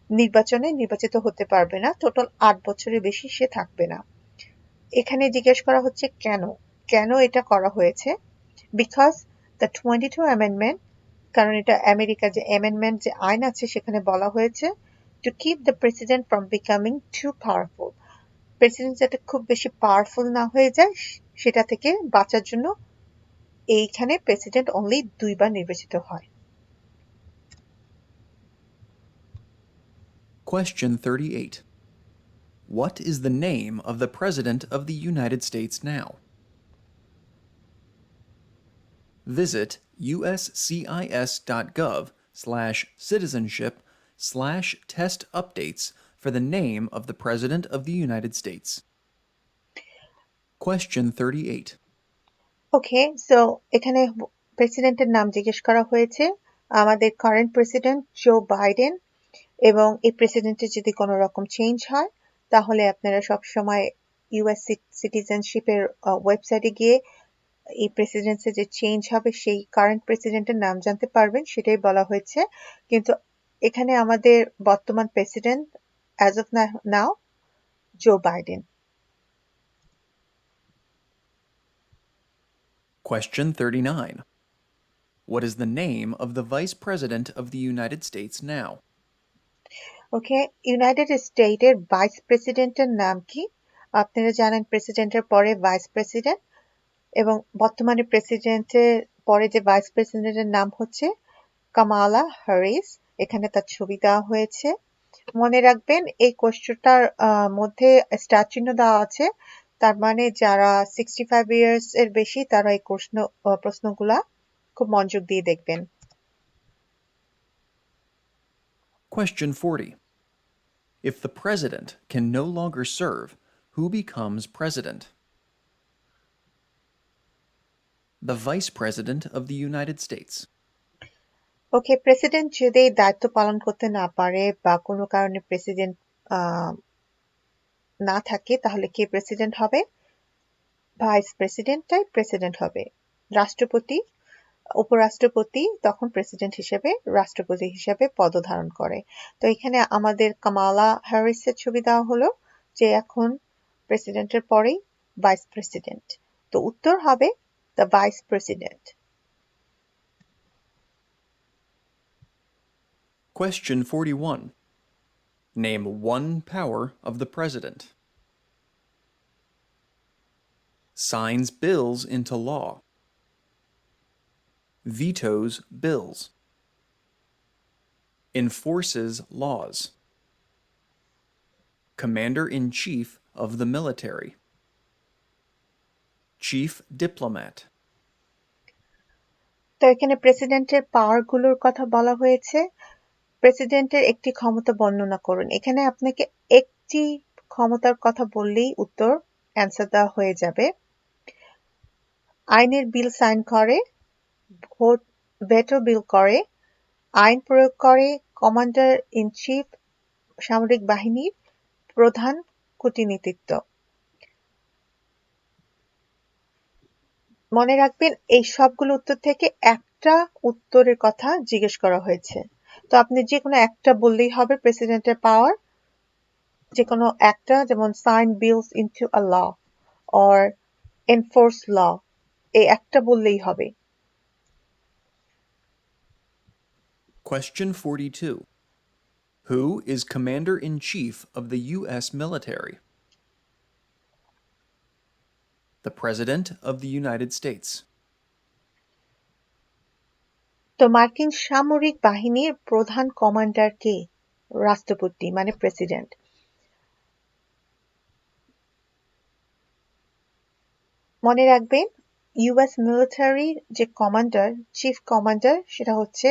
নির্বাচনে নির্বাচিত হতে পারবে না, টোটাল 8 বছরের বেশি সে থাকবে না। এখানে জিজ্ঞেস করা হচ্ছে কেন এটা করা হয়েছে? বিকজ দ্য 22 অ্যামেন্ডমেন্ট, কারণ এটা আমেরিকার যে অ্যামেন্ডমেন্ট যে আইন আছে সেখানে বলা হয়েছে to keep the president from becoming too powerful, president যাতে খুব বেশি পাওয়ারফুল না হয়ে যায় সেটা থেকে বাঁচার জন্য এইখানে প্রেসিডেন্ট অনলি 2 বার নির্বাচিত হয়। Question 38. What is the name of the President of the United States now? Visit uscis.gov/citizenship/test updates for the name of the President of the United States. Question 38. Okay, so এখানে প্রেসিডেন্টের নাম জিজ্ঞেস করা হয়েছে। আমাদের current president Joe Biden, এবং এই প্রেসিডেন্টের যদি কোনো রকম চেঞ্জ হয় তাহলে আপনারা সবসময় ইউএস সিটিজেনশিপের ওয়েবসাইটে গিয়ে এই প্রেসিডেন্টের যে চেঞ্জ হবে সেই কারেন্ট প্রেসিডেন্টের নাম জানতে পারবেন, সেটাই বলা হয়েছে। কিন্তু এখানে আমাদের বর্তমান president as of now Joe Biden. Question 39. What is the name of the Vice President of the United States now? Okay, United স্টেটের ভাইস প্রেসিডেন্টের নাম কি? আপনারা জানেন প্রেসিডেন্টের পরে ভাইস প্রেসিডেন্ট, এবং বর্তমানে প্রেসিডেন্টের পরে যে ভাইস প্রেসিডেন্টের নাম হচ্ছে কামালা হ্যারিস। এখানে তার ছবি দেওয়া হয়েছে। মনে রাখবেন এই কোশ্চেনটার মধ্যে স্টার চিহ্ন দেওয়া আছে, তার মানে যারা 65 ইয়ার্স এর বেশি তারা এই প্রশ্নগুলা খুব মনোযোগ দিয়ে দেখবেন। Question 40. If the President can no longer serve, who becomes President? The Vice President of the United States. Okay, president যদি দায়িত্ব পালন করতে না পারে বা কোনো কারণে প্রেসিডেন্ট না থাকে তাহলে কে প্রেসিডেন্ট হবে? ভাইস প্রেসিডেন্টটাই প্রেসিডেন্ট হবে। রাষ্ট্রপতি, উপরাষ্ট্রপতি তখন প্রেসিডেন্ট হিসেবে রাষ্ট্রপতি হিসেবে পদধারণ করে। তো এখানে আমাদের কামালা হ্যারিসের ছবি দেওয়া হলো, যে এখন প্রেসিডেন্টের পরেই ভাইস প্রেসিডেন্ট। তো উত্তর হবে the vice president. Question 41. Name one power of the President. Signs bills into law. Vetoes bills. Enforces laws. Commander-in-Chief of the military. Chief diplomat. তো এখানে প্রেসিডেন্টের পাওয়ারগুলোর কথা বলা হয়েছে। প্রেসিডেন্টের একটি ক্ষমতা বর্ণনা করুন। এখানে আপনাকে একটি ক্ষমতার কথা বললেই উত্তর অ্যান্সার দেওয়া হয়ে যাবে। আইনের বিল সাইন করে, ভেটো বিল করে, আইন প্রয়োগ করে, কমান্ডার ইন চিফ সামরিক বাহিনীর প্রধান কূটনীতিক। মনে রাখবেন এই সবগুলো উত্তর থেকে একটা উত্তরের কথা জিজ্ঞেস করা হয়েছে। তো আপনি যে কোনো একটা বললেই হবে প্রেসিডেন্টের পাওয়ার, যে কোনো একটা, যেমন sign bills into a law or enforce law, এই একটা বললেই হবে। Question 42. Who is Commander-in-Chief of the U.S. military? The President of the United States. তো মার্কিন সামরিক বাহিনীর প্রধান কমান্ডার কে? রাষ্ট্রপতি, মানে প্রেসিডেন্ট। মনে রাখবেন ইউএস মিলিটারির যে কমান্ডার, চিফ কমান্ডার, সেটা হচ্ছে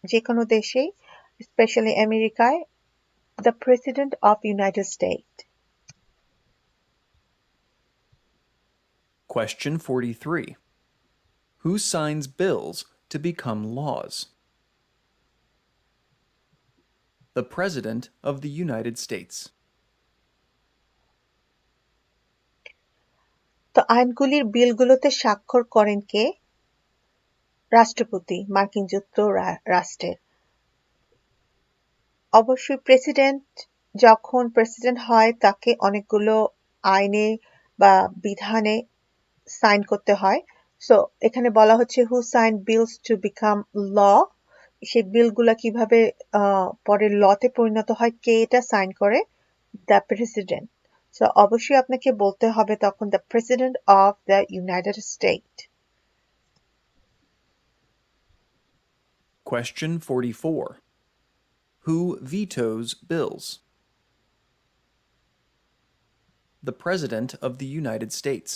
যে কোনো দেশেই, স্পেশালি আমেরিকায়, the president of United State. Question 43. Who signs bills to become laws? The President of the United States. তো আইনগুলির বিলগুলোতে স্বাক্ষর করেন কে? রাষ্ট্রপতি মার্কিন যুক্তরাষ্ট্রের। অবশ্যই প্রেসিডেন্ট যখন প্রেসিডেন্ট হয় তাকে অনেকগুলো আইনে বা বিধানে সাইন করতে হয়। সো এখানে বলা হচ্ছে হু সাইন বিলস টু বিকাম ল, সেই বিলগুলা কিভাবে পরে লতে পরিণত হয়, কে এটা সাইন করে? The president. সো অবশ্যই আপনাকে বলতে হবে তখন the president of the United State. Question 44. Who vetoes bills? The President of the United States.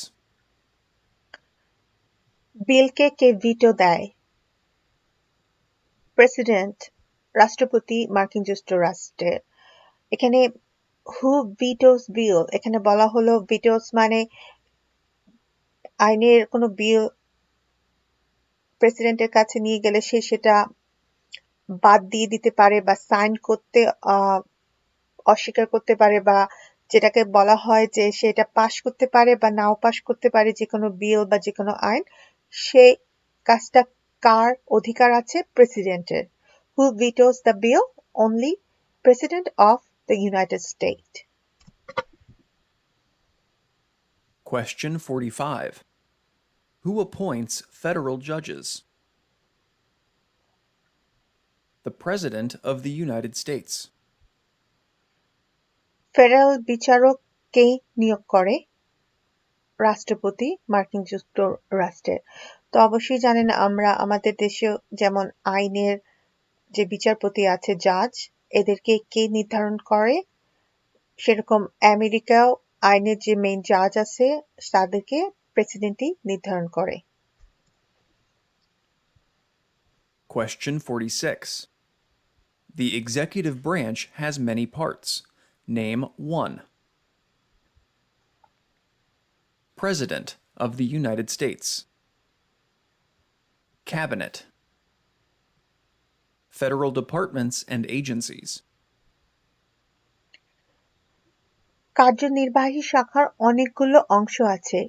বিলকে কে ভিটো দেয়? প্রেসিডেন্ট, রাষ্ট্রপতি মার্কিন যুক্তরাষ্ট্রের। এখানে হু ভিটোস বিল, এখানে বলা হলো ভিটোস মানে আইনের কোনো বিল প্রেসিডেন্টের কাছে নিয়ে গেলে সে সেটা বাদ দিয়ে দিতে পারে বা সাইন করতে অস্বীকার করতে পারে, বা যেটাকে বলা হয় যে সেটা পাশ করতে পারে বা নাও পাশ করতে পারে, যে কোনো বিল বা যে কোনো আইন। সেই কাজটা কার অধিকার আছে? প্রেসিডেন্টের। Who vetoes the bill? Only president of the United State. Question 45. Who appoints federal judges? The President of the United States. Federal বিচারক কে নিয়োগ করে? রাষ্ট্রপতি মার্কিন যুক্তরাষ্ট্রের। তো অবশ্যই জানেন আমরা আমাদের দেশে যেমন আইনের যে বিচারপতি আছে, জাজ, এদেরকে কে নির্ধারণ করে? সেরকম আমেরিকাও আইনের যে মেইন জাজ আছে তাদেরকে প্রেসিডেন্টই নির্ধারণ করে। Question 46. The executive branch has many parts. Name one. President of the United States. Cabinet. Federal departments and agencies. কার্যনির্বাহী শাখার অনেকগুলো অংশ আছে,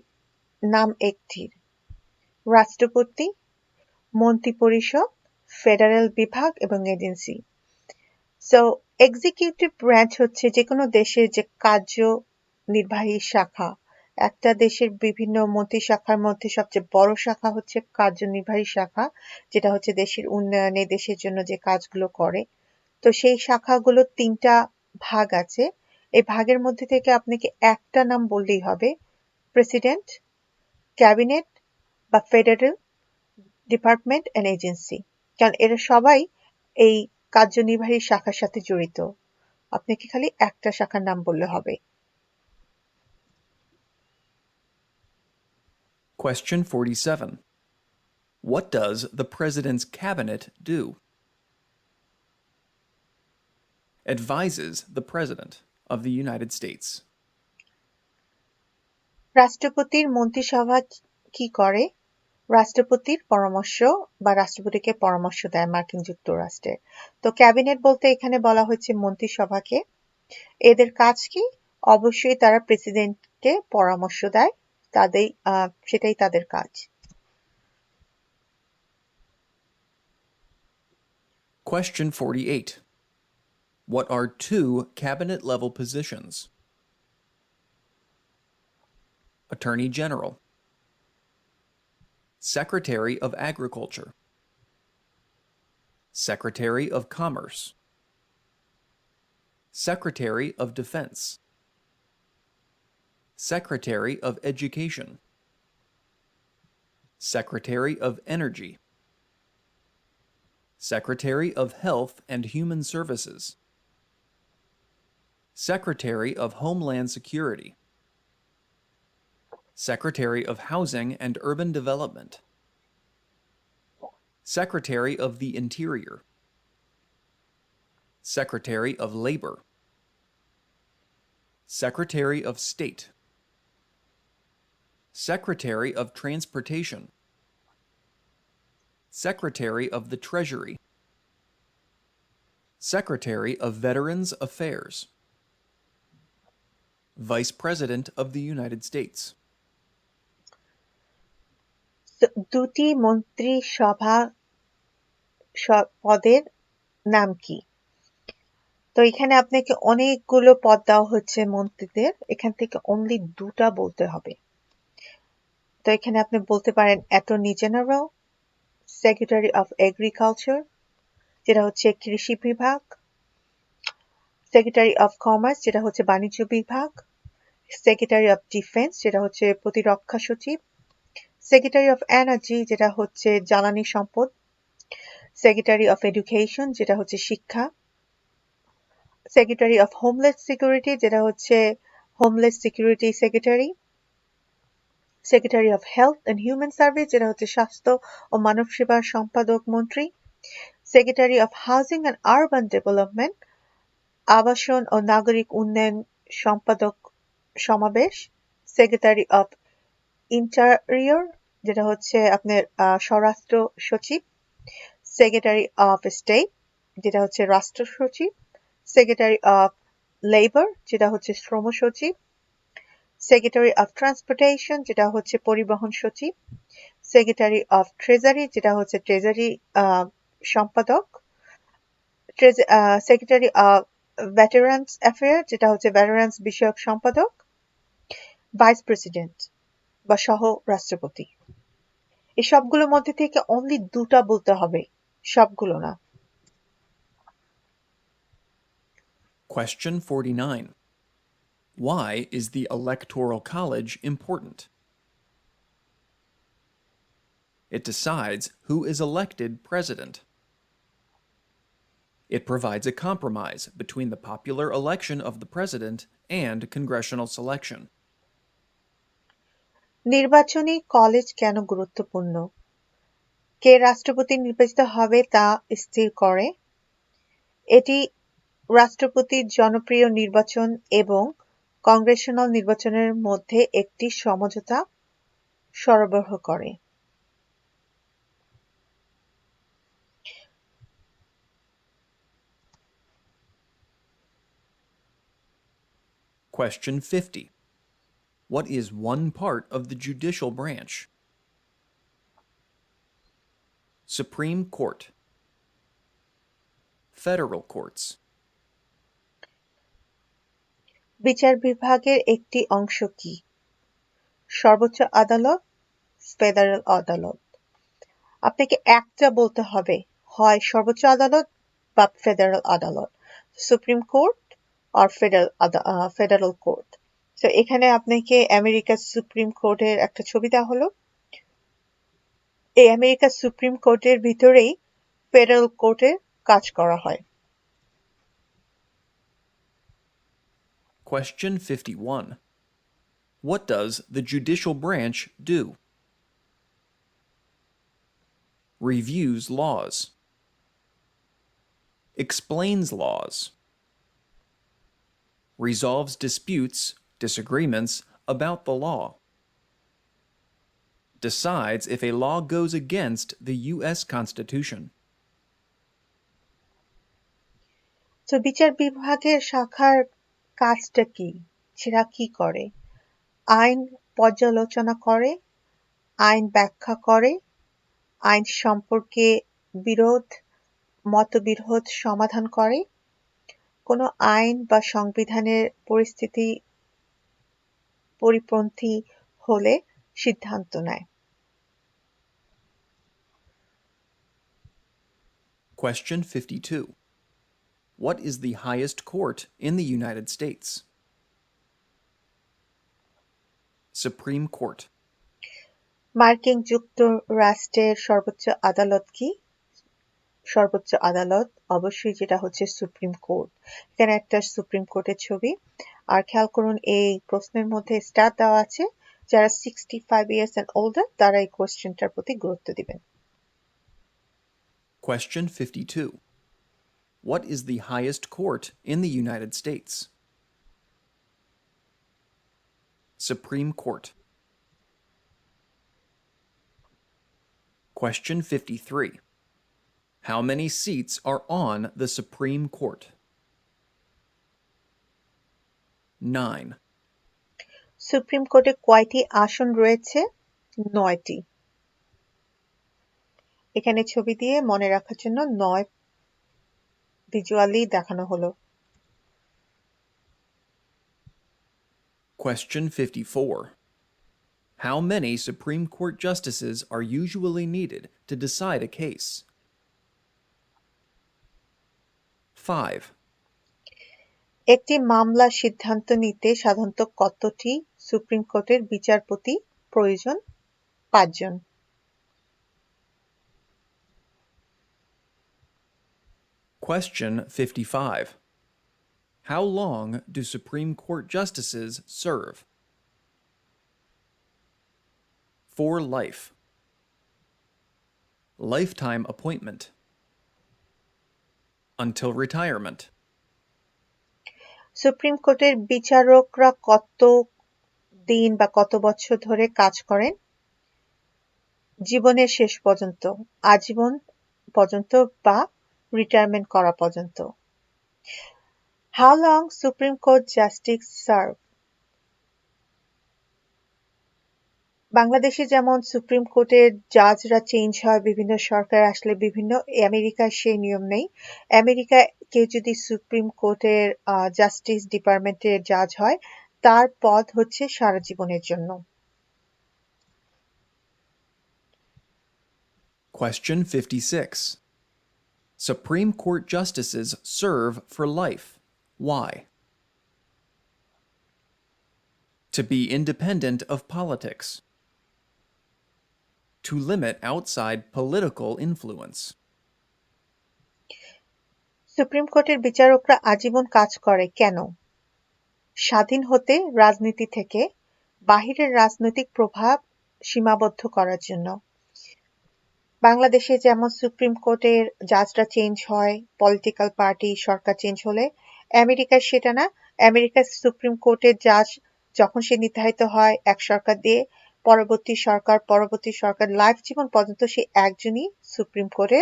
নাম একটির। রাষ্ট্রপতি, মন্ত্রিপরিষদ, ফেডারেল বিভাগ এবং এজেন্সি। সো এক্সিকিউটিভ ব্রাঞ্চ হচ্ছে যে কোনো দেশের যে কার্যনির্বাহী শাখা। একটা দেশের বিভিন্ন মন্ত্রী শাখার মধ্যে সবচেয়ে বড় শাখা হচ্ছে কার্যনির্বাহী শাখা, যেটা হচ্ছে দেশের উন্নয়নে দেশের জন্য যে কাজগুলো করে। তো সেই শাখাগুলো তিনটা ভাগ আছে। এই ভাগের মধ্যে থেকে আপনাকে একটা নাম বললেই হবে, প্রেসিডেন্ট, ক্যাবিনেট বা ফেডারেল ডিপার্টমেন্ট অ্যান্ড এজেন্সি, কারণ এরা সবাই এই কার্যনির্বাহী শাখার সাথে জড়িত। আপনাকে খালি একটা শাখার নাম বললে হবে। Question 47. What does the President's Cabinet do? Advises the President of the United States. রাষ্ট্রপতির মন্ত্রিসভা কি করে? রাষ্ট্রপতির পরামর্শ বা রাষ্ট্রপতিকে পরামর্শ দেয় মার্কিন যুক্তরাষ্ট্রে। তো ক্যাবিনেট বলতে এখানে বলা হচ্ছে মন্ত্রিসভাকে। এদের কাজ কি? অবশ্যই তারা প্রেসিডেন্টকে পরামর্শ দেয়, সেটাই তাদের কাজ। Question 48. What are two cabinet-level positions? Attorney General. Secretary of Agriculture. Secretary of Commerce. Secretary of Defense. Secretary of Education. Secretary of Energy. Secretary of Health and Human Services. Secretary of Homeland Security. Secretary of Housing and Urban Development. Secretary of the Interior. Secretary of Labor. Secretary of State. Secretary of Transportation, Secretary of the Treasury, Secretary of Veterans Affairs, Vice President of the United States. দুটি মন্ত্রিসভা পদের নাম কি? তো এখানে আপনাকে অনেকগুলো পদ দেওয়া হচ্ছে মন্ত্রীদের, এখান থেকে অনলি দুটা বলতে হবে। তো এখানে আপনি বলতে পারেন attorney general, secretary of agriculture যেটা হচ্ছে কৃষি বিভাগ, সেক্রেটারি অফ কমার্স যেটা হচ্ছে বাণিজ্য বিভাগ, সেক্রেটারি অফ ডিফেন্স যেটা হচ্ছে প্রতিরক্ষা সচিব, সেক্রেটারি অফ এনার্জি যেটা হচ্ছে জ্বালানি সম্পদ, সেক্রেটারি অফ এডুকেশন যেটা হচ্ছে শিক্ষা, সেক্রেটারি অফ হোমল্যান্ড সিকিউরিটি যেটা হচ্ছে homeland security secretary, secretary of health and human service যেটা হচ্ছে স্বাস্থ্য ও মানব সেবা সম্পাদক মন্ত্রী, secretary of housing and urban development আবাসন ও নাগরিক উন্নয়ন সম্পাদক সমাবেশ, সেক্রেটারি অফ ইন্টেরিয়র যেটা হচ্ছে আপনার স্বরাষ্ট্র সচিব, সেক্রেটারি অফ স্টেট যেটা হচ্ছে রাষ্ট্র সচিব, সেক্রেটারি অফ লেবার যেটা হচ্ছে শ্রম সচিব, সেক্রেটারি অফ ট্রান্সপোর্টেশন যেটা হচ্ছে পরিবহন সচিব, সেক্রেটারি অফ ট্রেজারি যেটা হচ্ছে ট্রেজারি সম্পাদক, সেক্রেটারি অফ ভেটেরান্স অ্যাফেয়ার যেটা হচ্ছে ভেটেরান্স বিষয়ক সম্পাদক, ভাইস প্রেসিডেন্ট বা সহ রাষ্ট্রপতি। এই সবগুলোর মধ্যে থেকে অনলি দুটা বলতে হবে, সবগুলো না। Question 49. Why is the Electoral College important? It decides who is elected president. It provides a compromise between the popular election of the president and congressional selection. নির্বাচনী কলেজ কেন গুরুত্বপূর্ণ? কে রাষ্ট্রপতি নির্বাচিত হবে তা স্থির করে। এটি রাষ্ট্রপতির জনপ্রিয় নির্বাচন এবং কংগ্রেশনাল নির্বাচনের মধ্যে একটি সমঝোতা সরবরাহ করে। Question 50. What is one part of the judicial branch? Supreme Court, Federal Courts, বিচার বিভাগের একটি অংশ কি? সর্বোচ্চ আদালত, ফেডারেল আদালত। আপনাকে একটা বলতে হবে, হয় সর্বোচ্চ আদালত বা ফেডারেল আদালত, সুপ্রিম কোর্ট আর ফেডারেল কোর্ট। তো এখানে আপনাকে আমেরিকার সুপ্রিম কোর্টের একটা ছবি দেওয়া হলো। এই আমেরিকার সুপ্রিম কোর্টের ভিতরেই ফেডারেল কোর্টের কাজ করা হয়। Question 51. What does the judicial branch do? Reviews laws, explains laws, resolves disputes, disagreements about the law, decides if a law goes against the U.S. Constitution. তো বিচার বিভাগের শাখার কাজটা কি? সেটা কি করে? আইন পর্যালোচনা করে, আইন ব্যাখ্যা করে, আইন সম্পর্কে মতবিরোধ সমাধান করে, কোনো আইন বা সংবিধানের পরিস্থিতি পরিপন্থী হলে সিদ্ধান্ত নেয়। Question 52. What is the highest court in the United States? Supreme Court. মার্কিন যুক্তরাষ্ট্রের সর্বোচ্চ আদালত কি? সর্বোচ্চ আদালত অবশ্যই যেটা হচ্ছে সুপ্রিম কোর্ট। এখানে একটা সুপ্রিম কোর্টের ছবি। আর খেয়াল করুন এই প্রশ্নের মধ্যে স্টার দেওয়া আছে, যারা 65 years and older তারা এই কোশ্চেনটার প্রতি গুরুত্ব দিবেন। Question 52. What is the highest court in the United States? Supreme Court. Question 53. How many seats are on the Supreme Court? 9. Supreme কোর্টে কয়টি আসন রয়েছে? 9টি। এখানে ছবি দিয়ে মনে রাখার জন্য 9 ভিজুয়ালি দেখানো হলো। Question 54. How many Supreme Court justices are usually needed to decide a case? 5. একটি মামলার সিদ্ধান্ত নিতে সাধারণত কতটি সুপ্রিম কোর্টের বিচারপতি প্রয়োজন? 5 জন। Question 55. How long do Supreme Court justices serve? For life. Lifetime appointment. Until retirement. Supreme কোর্টের বিচারকরা কত দিন বা কত বছর ধরে কাজ করেন? জীবনের শেষ পর্যন্ত, আজীবন পর্যন্ত বা রিটায়ারমেন্ট করা পর্যন্ত। How long Supreme Court justice serve? বাংলাদেশে যেমন সুপ্রিম কোর্টের জাজরা চেঞ্জ হয় বিভিন্ন সরকার আসলে বিভিন্ন, আমেরিকায় সেই নিয়ম নেই। আমেরিকায় কেউ যদি সুপ্রিম কোর্টের জাস্টিস ডিপার্টমেন্টের জাজ হয় তার পদ হচ্ছে সারা জীবনের জন্য। Question 56. Supreme Court justices serve for life. Why? To be independent of politics. To limit outside political influence. Supreme কোর্টের বিচারকরা আজীবন কাজ করে কেন? স্বাধীন হতে রাজনীতি থেকে, বাহিরের রাজনৈতিক প্রভাব সীমাবদ্ধ করার জন্য। বাংলাদেশে যেমন সুপ্রিম কোর্টের জাজরা চেঞ্জ হয়, পলিটিক্যাল পার্টি সরকার চেঞ্জ হলে, আমেরিকায় সেটা না। আমেরিকার সুপ্রিম কোর্টের জাজ যখন সে নির্ধারিত হয় এক সরকার দিয়ে, পরবর্তী সরকার লাইফ জীবন পর্যন্ত সে একজনই সুপ্রিম কোর্টে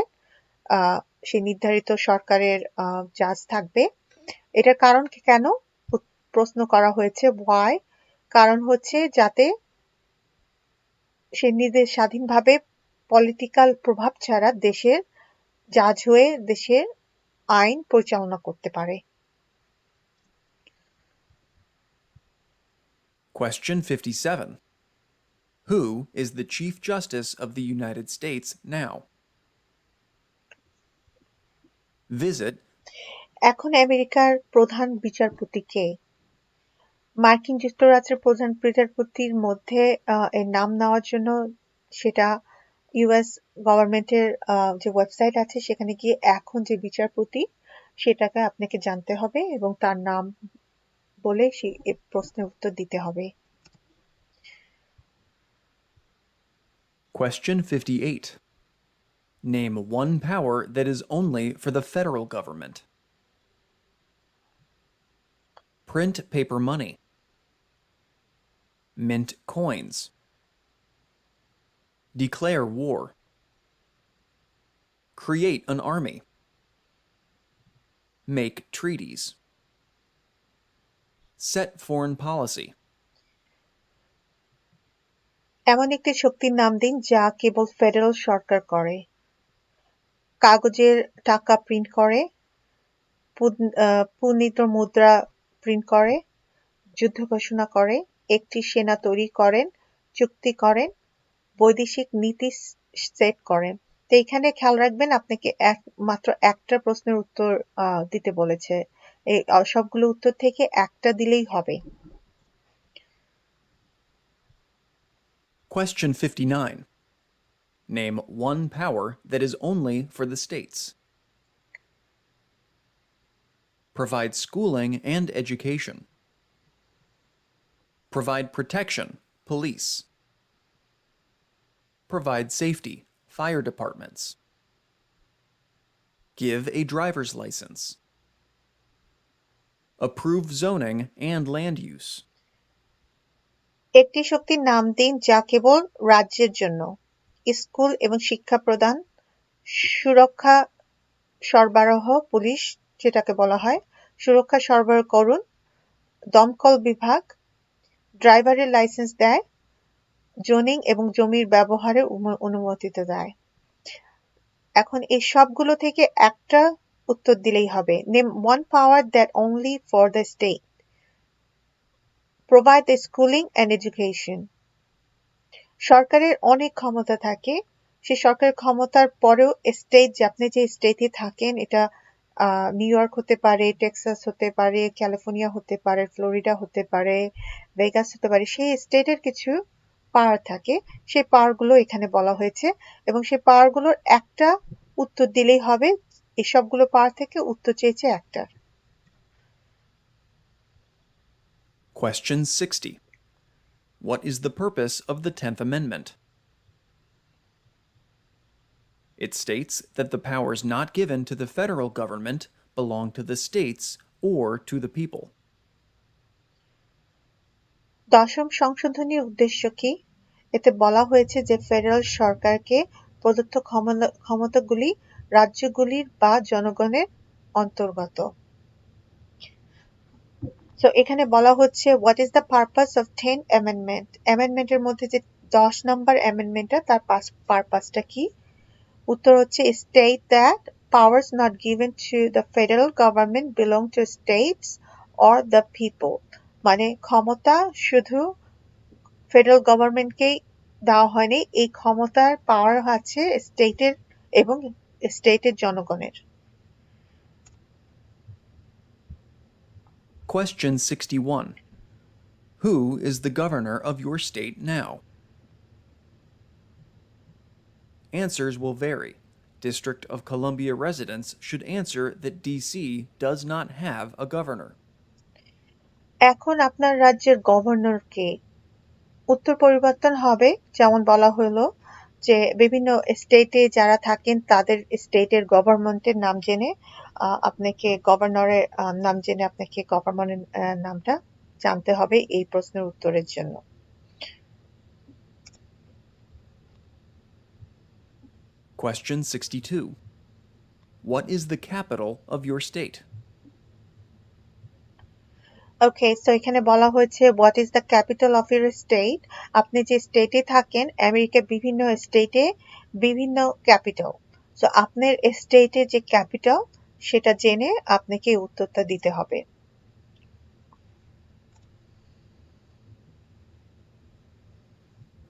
সে নির্ধারিত সরকারের জাজ থাকবে। এটার কারণ কেন প্রশ্ন করা হয়েছে, ওয়াই? কারণ হচ্ছে যাতে সে নিজের স্বাধীনভাবে পলিটিক্যাল প্রভাব ছাড়া দেশের জাজ হয়ে দেশের আইন পরিচালনা করতে পারে। Question 57. Who is the Chief Justice of the United States now? Visit. এখন আমেরিকার প্রধান বিচারপতি কে? মার্কিন যুক্তরাষ্ট্রের প্রধান বিচারপতির মধ্যে এর নাম নেওয়ার জন্য সেটা ইউএস গভর্নমেন্টের যে ওয়েবসাইট আছে সেখানে গিয়ে এখন যে বিচারপতি সেটাকে আপনাকে জানতে হবে এবং তার নাম বলে সেই প্রশ্নের উত্তর দিতে হবে। Question 58. Name one power that is only for the federal government. Print paper money. Mint coins. Declare war. Create an army. Make treaties. Set foreign policy. এমন একটি শক্তির নাম দিন যা কেবল ফেডারেল সরকার করে। কাগজের টাকা প্রিন্ট করে, পুনিত মুদ্রা প্রিন্ট করে, যুদ্ধ ঘোষণা করে, একটি সেনা তৈরি করেন, চুক্তি করেন, বৈদেশিক নীতি সেট করেন। তো এখানে খেয়াল রাখবেন আপনাকে মাত্র একটা প্রশ্নের উত্তর দিতে বলেছে। এই সবগুলো উত্তর থেকে একটা দিলেই হবে। Question 59. Name one power that is only for the states. Provide schooling and education. Provide protection, police. Provide safety, fire departments. Give a driver's license. Approve zoning and land use. একটি শক্তির নাম দিন যা কেবল রাজ্যের জন্য। স্কুল এবং শিক্ষা প্রদান, সুরক্ষা সরবরাহ, পুলিশ যেটাকে বলা হয়, সুরক্ষা সরবরাহ করুন, দমকল বিভাগ, ড্রাইভারের লাইসেন্স দেয়, জোনিং এবং জমির ব্যবহারের অনুমতি দেয়। এখন এই সবগুলো থেকে একটা উত্তর দিলেই হবে। Name one power that only for the state provide the schooling and education. সরকারের অনেক ক্ষমতা থাকে, সেই সরকারের ক্ষমতার পরেও স্টেট, যে আপনি যে স্টেটে থাকেন, এটা নিউ ইয়র্ক হতে পারে, টেক্সাস হতে পারে, ক্যালিফোর্নিয়া হতে পারে, ফ্লোরিডা হতে পারে, ভেগাস হতে পারে, সেই স্টেটের কিছু পাওয়ার থাকে, সেই পাওয়ারগুলো এখানে বলা হয়েছে এবং সেই পাওয়ারগুলোর একটা উত্তর দিলেই হবে। এই সবগুলো পাওয়ার থেকে উত্তর চেয়েছে একটার। Question 60. What is the purpose of the 10th Amendment? It states that the powers not given to the federal government belong to the states or to the people. দশম সংশোধনীর উদ্দেশ্য কি? এতে বলা হয়েছে যে ফেডারেল সরকারকে প্রদত্ত ক্ষমতাগুলি রাজ্যগুলির বা জনগণের অন্তর্গত। তো এখানে বলা হচ্ছে what is the purpose of 10 amendment. অ্যামেন্ডমেন্টের মধ্যে যে 10 নম্বর অ্যামেন্ডমেন্টটা, তার পারপাসটা কি? উত্তর হচ্ছে state that powers not given to the federal government belong to states or the people। মানে ক্ষমতা শুধু ফেডারেল গভর্নমেন্টকেই দেওয়া হয়নি, এই ক্ষমতার পাওয়ার আছে স্টেটের এবং স্টেটের জনগণের। Question 61. Who is the governor of your state now? Answers will vary. District of Columbia residents should answer that DC does not have a governor. এখন আপনার রাজ্যের গভর্নর কে? উত্তর পরিবর্তন হবে, যেমন বলা হলো যে বিভিন্ন স্টেটে যারা থাকেন তাদের স্টেটের গভর্নমেন্টের নাম জেনে আপনাকে গভর্নরের নাম জেনে আপনাকে গভর্নরের নামটা জানতে হবে এই প্রশ্নের উত্তরের জন্য। Question 62. What is the capital of your state? Okay, so এখানে বলা হয়েছে what is the capital of your state. আপনি যে স্টেটে থাকেন, আমেরিকার বিভিন্ন স্টেটে বিভিন্ন ক্যাপিটাল। সো আপনার স্টেটের যে ক্যাপিটাল সেটা জেনে আপনাকে উত্তরটা দিতে হবে।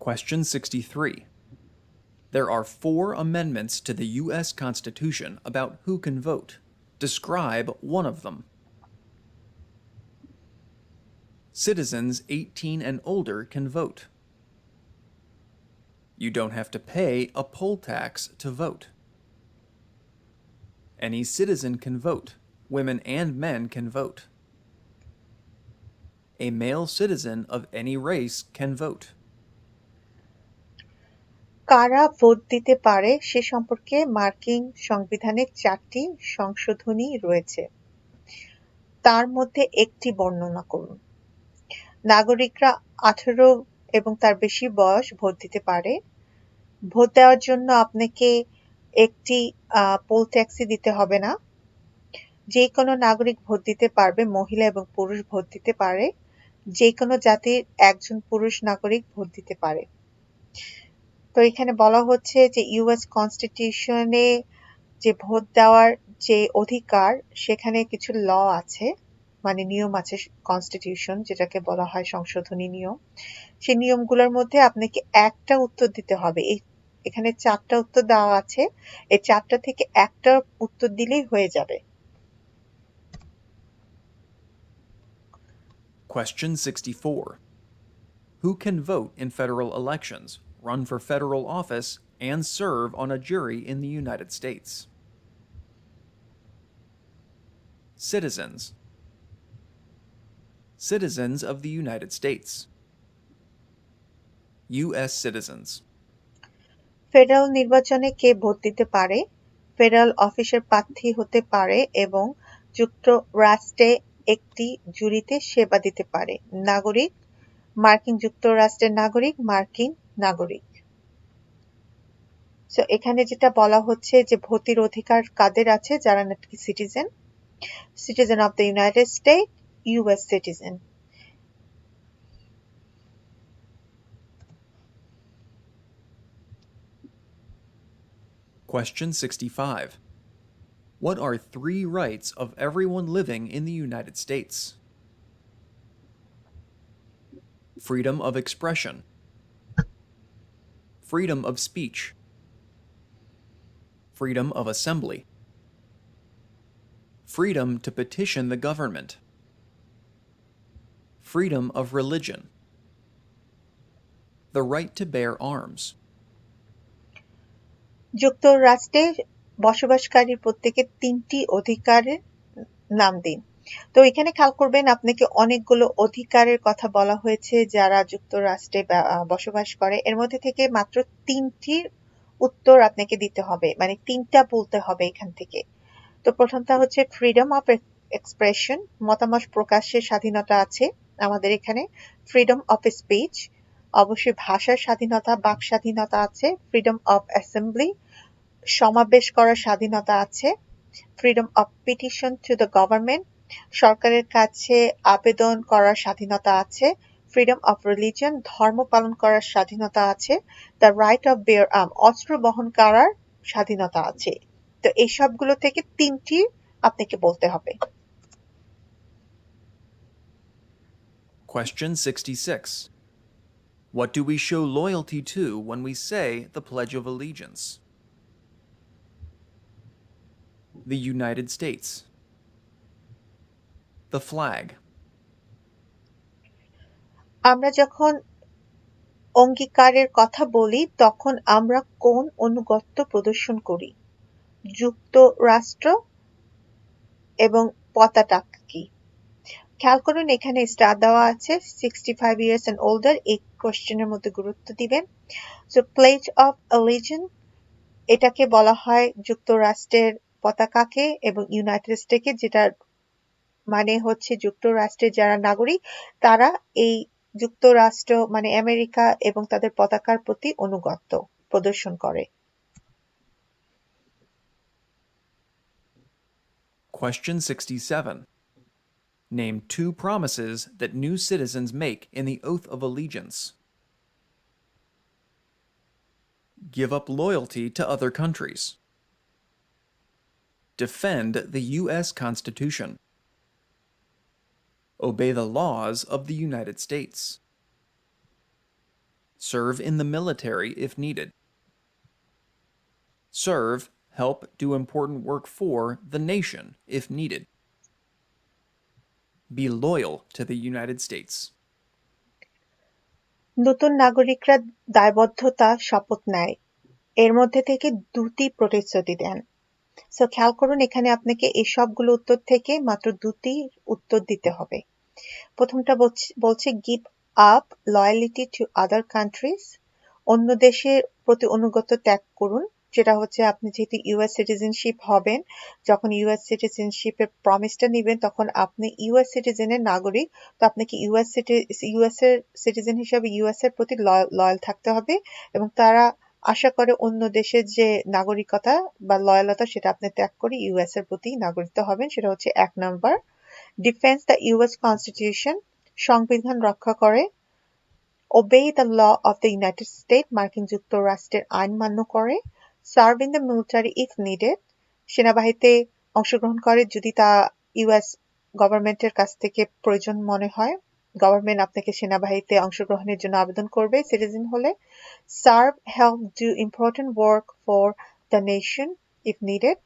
Question 63. There are 4 amendments to the U.S. Constitution about who can vote. Describe one of them. Citizens 18 and older can vote. You don't have to pay a poll tax to vote. Any citizen can vote. Women and men can vote. A male citizen of any race can vote. কারা vote দিতে পারে সে সম্পর্কে মার্কিন সংবিধানে 4টি সংশোধনী রয়েছে, তার মধ্যে একটি বর্ণনা করুন। নাগরিকরা 18 এবং তার বেশি বয়স ভোট দিতে পারে। ভোট দেওয়ার জন্য আপনাকে একটি পোল ট্যাক্সই দিতে হবে না। যে কোনো নাগরিক ভোট দিতে পারবে, মহিলা এবং পুরুষ ভোট দিতে পারে। যে কোনো জাতির একজন পুরুষ নাগরিক ভোট দিতে পারে। তো এখানে বলা হচ্ছে যে ইউএস কনস্টিটিউশনে যে ভোট দেওয়ার যে অধিকার, সেখানে কিছু ল আছে, মানে নিয়ম আছে, কনস্টিটিউশন যেটাকে বলা হয় সংশোধনী নিয়ম। সেই নিয়মগুলোর মধ্যে আপনাকে একটা উত্তর দিতে হবে। এখানে 4টা উত্তর দেওয়া আছে, এই 4টা থেকে একটা উত্তর দিলেই হয়ে যাবে। Question 64. Who can vote in federal elections, run for federal office, and serve on a jury in the United States? Citizens. Citizens of the United States. U.S. citizens. Federal নির্বাচনে কে ভোট দিতে পারে? ফেডারেল অফিসের প্রার্থী হতে পারে এবং যুক্তরাষ্ট্রে একটি জুরিতে সেবা দিতে পারে। নাগরিক, মার্কিন যুক্তরাষ্ট্রের নাগরিক, মার্কিন নাগরিক। সো এখানে যেটা বলা হচ্ছে যে ভোটের অধিকার কাদের আছে, যারা নাকি citizen of the United state, US citizen. Question 65. What are 3 rights of everyone living in the United States? Freedom of expression, freedom of speech, freedom of assembly, freedom to petition the government, freedom of religion, the right to bear arms. যুক্তরাষ্ট্রে বসবাসকারী প্রত্যেকে 3টি অধিকারের নাম দিন। তো এখানে খেয়াল করবেন আপনাকে অনেকগুলো অধিকারের কথা বলা হয়েছে যারা যুক্তরাষ্ট্রে বসবাস করে, এর মধ্যে থেকে মাত্র 3টির উত্তর আপনাকে দিতে হবে, মানে 3টা বলতে হবে এখান থেকে। তো প্রথমটা হচ্ছে ফ্রিডম অফ এক্সপ্রেশন, মতামত প্রকাশের স্বাধীনতা আছে আমাদের এখানে। ফ্রিডম অফ স্পিচ, অবশ্যই ভাষার স্বাধীনতা, বাক স্বাধীনতা আছে। ফ্রিডম অফ অ্যাসেম্বলি, সমাবেশ করার স্বাধীনতা আছে। Freedom of petition to the government, সরকারের কাছে আবেদন করার স্বাধীনতা আছে। ফ্রিডম অফ রিলিজিয়ন, ধর্ম পালন করার স্বাধীনতা আছে। The right of bear arm, অস্ত্র বহন করার স্বাধীনতা আছে। তো এই সবগুলো থেকে 3টি আপনাকে বলতে হবে। Question 66. What do we show loyalty to when we say the Pledge of Allegiance? The United States. The flag. আমরা যখন অঙ্গীকারের কথা বলি তখন আমরা কোন অনুগত্য প্রদর্শন করি? যুক্তরাষ্ট্র এবং পতাকা কি? খেয়াল করুন এখানে স্টার দেওয়া আছে 65 ইয়ার্স এন্ড ওল্ডার, এই কোশ্চেনের মধ্যে গুরুত্ব দিবেন। সো প্লেজ অফ অ্যালিজিয়েন্স, এটাকে বলা হয় যুক্তরাষ্ট্রের পতাকাকে এবং ইউনাইটেড স্টেটকে, যেটা মানে হচ্ছে যুক্তরাষ্ট্রের যারা নাগরিক তারা এই যুক্তরাষ্ট্র মানে আমেরিকা এবং তাদের পতাকার প্রতি অনুগত্য প্রদর্শন করে। Question 67. Name 2 promises that new citizens make in the oath of allegiance. Give up loyalty to other countries. Defend the U.S. Constitution. Obey the laws of the United States. Serve in the military if needed. Serve, help do important work for the nation if needed. Be loyal to the United States. নতুন নাগরিকরা দায়বদ্ধতা শপথ নেয়, এর মধ্যে থেকে 2টি প্রতিশ্রুতি দেন। সো খেয়াল করুন এখানে আপনাকে এই সবগুলো উত্তর থেকে মাত্র 2টির উত্তর দিতে হবে। প্রথমটা বলছে give up loyalty to other countries, অন্য দেশের প্রতি অনুগত ত্যাগ করুন। যেটা হচ্ছে আপনি যেহেতু ইউএস সিটিজেনশিপ হবেন, যখন ইউএস সিটিজেনশিপের প্রমিসটা নেবেন তখন আপনি ইউএস সিটিজেনের নাগরিক, তো আপনাকে ইউএস এর সিটিজেন হিসাবে ইউএস এর প্রতি লয়াল থাকতে হবে এবং তারা আশা করে অন্য দেশের যে নাগরিকতা বা লয়ালতা সেটা আপনি ত্যাগ করে ইউএস এর প্রতি নাগরিকত্ব হবেন, সেটা হচ্ছে 1 number. Defence the US constitution, সংবিধান রক্ষা করে। obey the law of the United States, মার্কিন যুক্তরাষ্ট্রের আইন মান্য করে। serve in the military if needed, সেনাবাহিনীতে অংশগ্রহণ করে যদি তা ইউএস গভর্নমেন্টের কাছ থেকে প্রয়োজন মনে হয়। গভর্নমেন্ট আপনাকে সেনাবাহিনীতে অংশগ্রহণের জন্য আবেদন করবে সিটিজেন হলে। serve, help do important work for the nation if needed,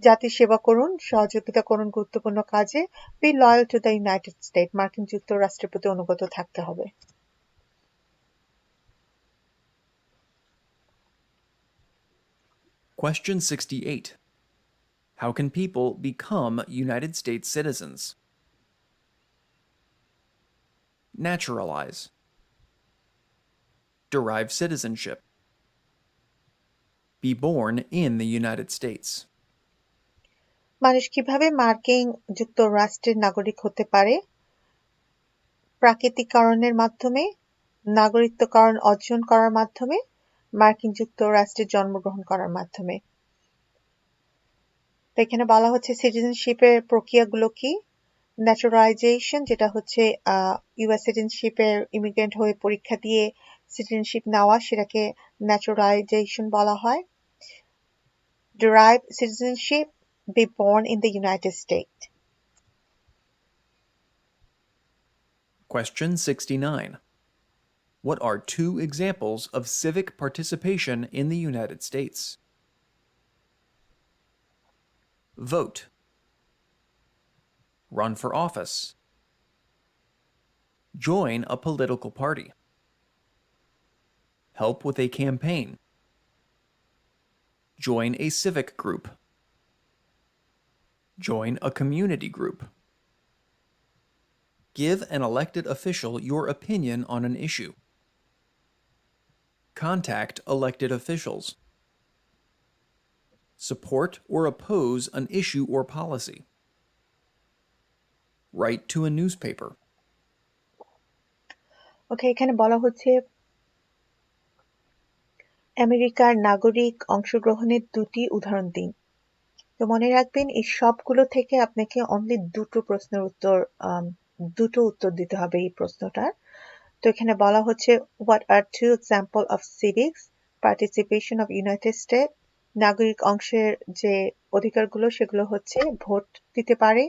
জাতির সেবা করুন, সহযোগিতা করুন গুরুত্বপূর্ণ কাজে। be loyal to the United States, মার্কিন যুক্তরাষ্ট্রের প্রতি অনুগত থাকতে হবে। Question 68. How can people become United States citizens? Naturalize. Derive citizenship. Be born in the United States. মানুষ কিভাবে মার্কিন যুক্তরাষ্ট্রের নাগরিক হতে পারে? প্রাকৃতিক কারণের মাধ্যমে, নাগরিকত্বকরণ অর্জন করার মাধ্যমে, মার্কিন যুক্তরাষ্ট্রে জন্মগ্রহণ করার মাধ্যমে। তো এখানে বলা হচ্ছে সিটিজেনশিপের প্রক্রিয়াগুলো কি? ন্যাচারালাইজেশন, যেটা হচ্ছে ইউএস সিটিজেনশিপের ইমিগ্রেন্ট হয়ে পরীক্ষা দিয়ে সিটিজেনশিপ নেওয়া, সেটাকে ন্যাচারালাইজেশন বলা হয়। derive citizenship, be born in the United States. Question 69. What are two examples of civic participation in the United States? Vote. Run for office. Join a political party. Help with a campaign. Join a civic group. Join a community group. Give an elected official your opinion on an issue. Contact elected officials. Support or oppose an issue or policy. Write to a newspaper. ওকে, এখানে বলা হচ্ছে আমেরিকার নাগরিক অংশগ্রহণের দুটি উদাহরণ দিন। তো মনে রাখবেন এই সবগুলো থেকে আপনাকে অনলি দুটো উত্তর দিতে হবে এই প্রশ্নটার। তো এখানে বলা হচ্ছে what are two example of civics participation of United State. নাগরিক অংশের যে অধিকারগুলো সেগুলো হচ্ছে ভোট দিতে পারে,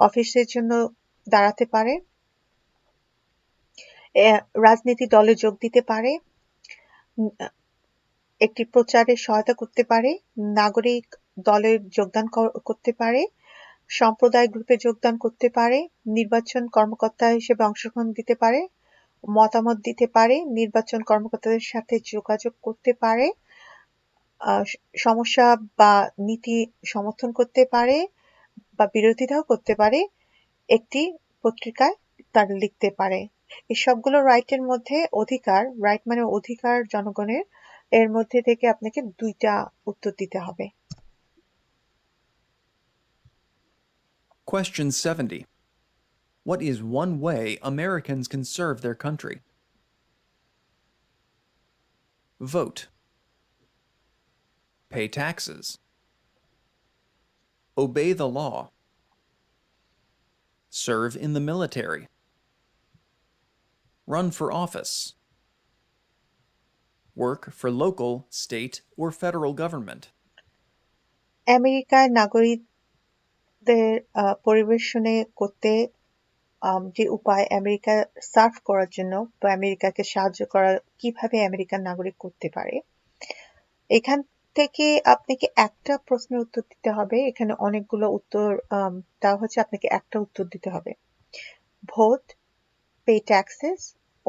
অফিসের জন্য দাঁড়াতে পারে, রাজনীতি দলে যোগ দিতে পারে, একটি প্রচারে সহায়তা করতে পারে, নাগরিক দলে যোগদান করতে পারে, সম্প্রদায় গ্রুপে যোগদান করতে পারে, নির্বাচন কর্মকর্তা হিসেবে অংশগ্রহণ দিতে পারে, মতামত দিতে পারে, নির্বাচন কর্মকর্তাদের সাথে যোগাযোগ করতে পারে, সমস্যা বা নীতি সমর্থন করতে পারে বা বিরোধিতাও করতে পারে, একটি পত্রিকায় তারা লিখতে পারে। এই সবগুলো রাইটের মধ্যে অধিকার, রাইট মানে অধিকার জনগণের, এর মধ্যে থেকে আপনাকে দুইটা উত্তর দিতে হবে। Question 70. What is one way Americans can serve their country? Vote. Pay taxes. Obey the law. Serve in the military. Run for office. Work for local, state, or federal government. আমেরিকার নাগরিকদের পরিবেশনে করতে যে উপায় আমেরিকা সার্ভ করার জন্য বা আমেরিকাকে সাহায্য করা, কিভাবে আমেরিকান নাগরিক করতে পারে, এখান থেকে আপনাকে একটা প্রশ্নের উত্তর দিতে হবে। এখানে অনেকগুলো উত্তর দেওয়া হচ্ছে, আপনাকে একটা উত্তর দিতে হবে। Vote, pay taxes,